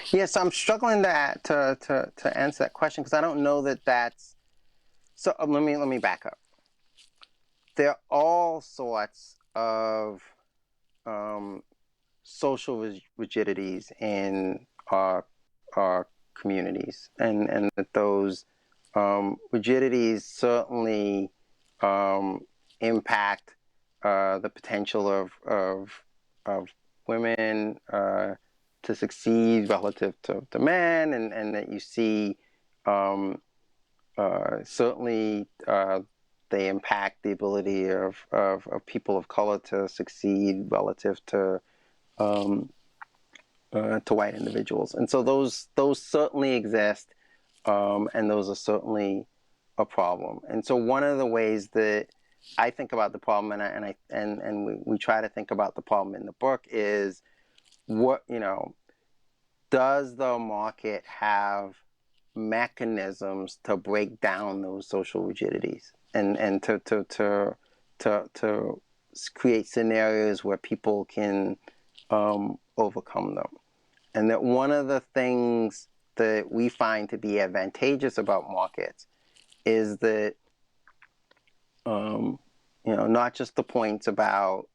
Yes, I'm struggling to answer that question because I don't know that that's so. Let me back up. There are all sorts of social rigidities in our communities, and that those rigidities certainly impact the potential of women to succeed relative to men, and that you see certainly they impact the ability of people of color to succeed relative to white individuals. And so those certainly exist, and those are certainly a problem. And so one of the ways that I think about the problem, and we try to think about the problem in the book, is what, does the market have mechanisms to break down those social rigidities and to create scenarios where people can overcome them. And that one of the things that we find to be advantageous about markets is that not just the points about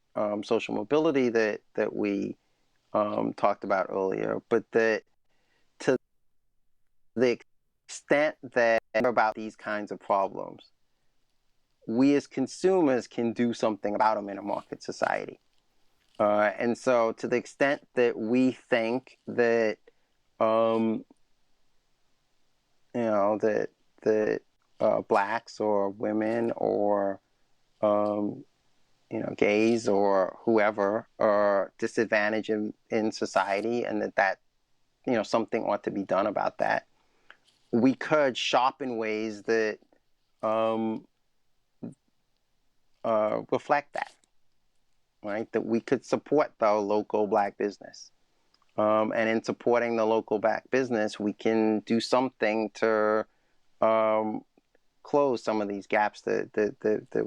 social mobility that we talked about earlier, but that to the extent that about these kinds of problems, we as consumers can do something about them in a market society. And so to the extent that we think that, that blacks or women or, gays or whoever are disadvantaged in society, and that something ought to be done about that, we could shop in ways that reflect that, right? That we could support the local black business. And in supporting the local black business, we can do something to close some of these gaps that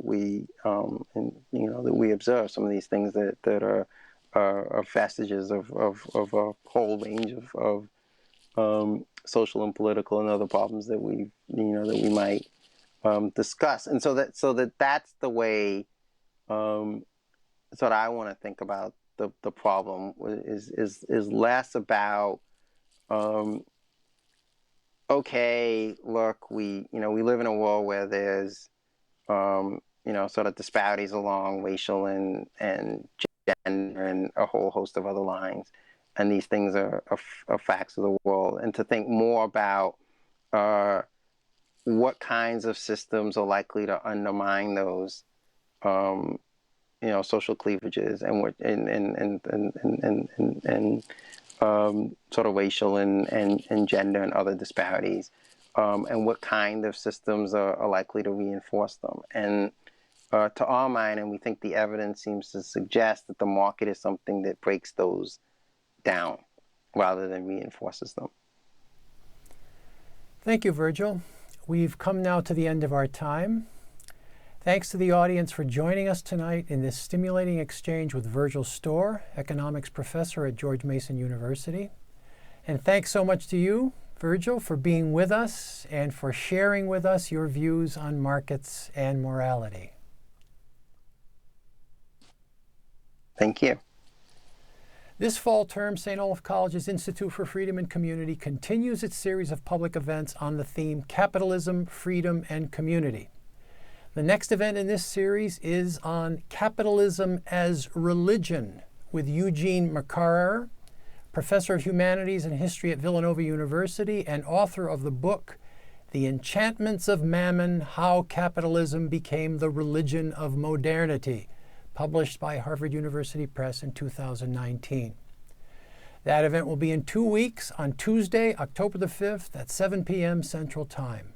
we that we observe. Some of these things that are vestiges of a whole range of social and political and other problems that we might discuss. And so that's the way. That's what I want to think about the problem is less about okay, look, we live in a world where there's sort of disparities along racial and gender and a whole host of other lines, and these things are facts of the world, and to think more about what kinds of systems are likely to undermine those social cleavages and what sort of racial and gender and other disparities, and what kind of systems are likely to reinforce them. And to our mind, and we think the evidence seems to suggest that the market is something that breaks those down rather than reinforces them. Thank you, Virgil. We've come now to the end of our time. Thanks to the audience for joining us tonight in this stimulating exchange with Virgil Storr, economics professor at George Mason University. And thanks so much to you, Virgil, for being with us and for sharing with us your views on markets and morality. Thank you. This fall term, St. Olaf College's Institute for Freedom and Community continues its series of public events on the theme Capitalism, Freedom, and Community. The next event in this series is on Capitalism as Religion with Eugene McCarrer, professor of humanities and history at Villanova University and author of the book, The Enchantments of Mammon, How Capitalism Became the Religion of Modernity, published by Harvard University Press in 2019. That event will be in 2 weeks on Tuesday, October the 5th at 7 p.m. Central Time.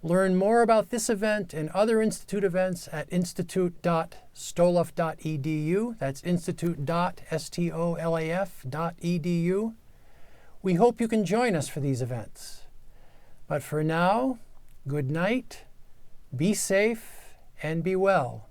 Learn more about this event and other Institute events at institute.stolaf.edu. That's institute.stolaf.edu. We hope you can join us for these events. But for now, good night, be safe, and be well.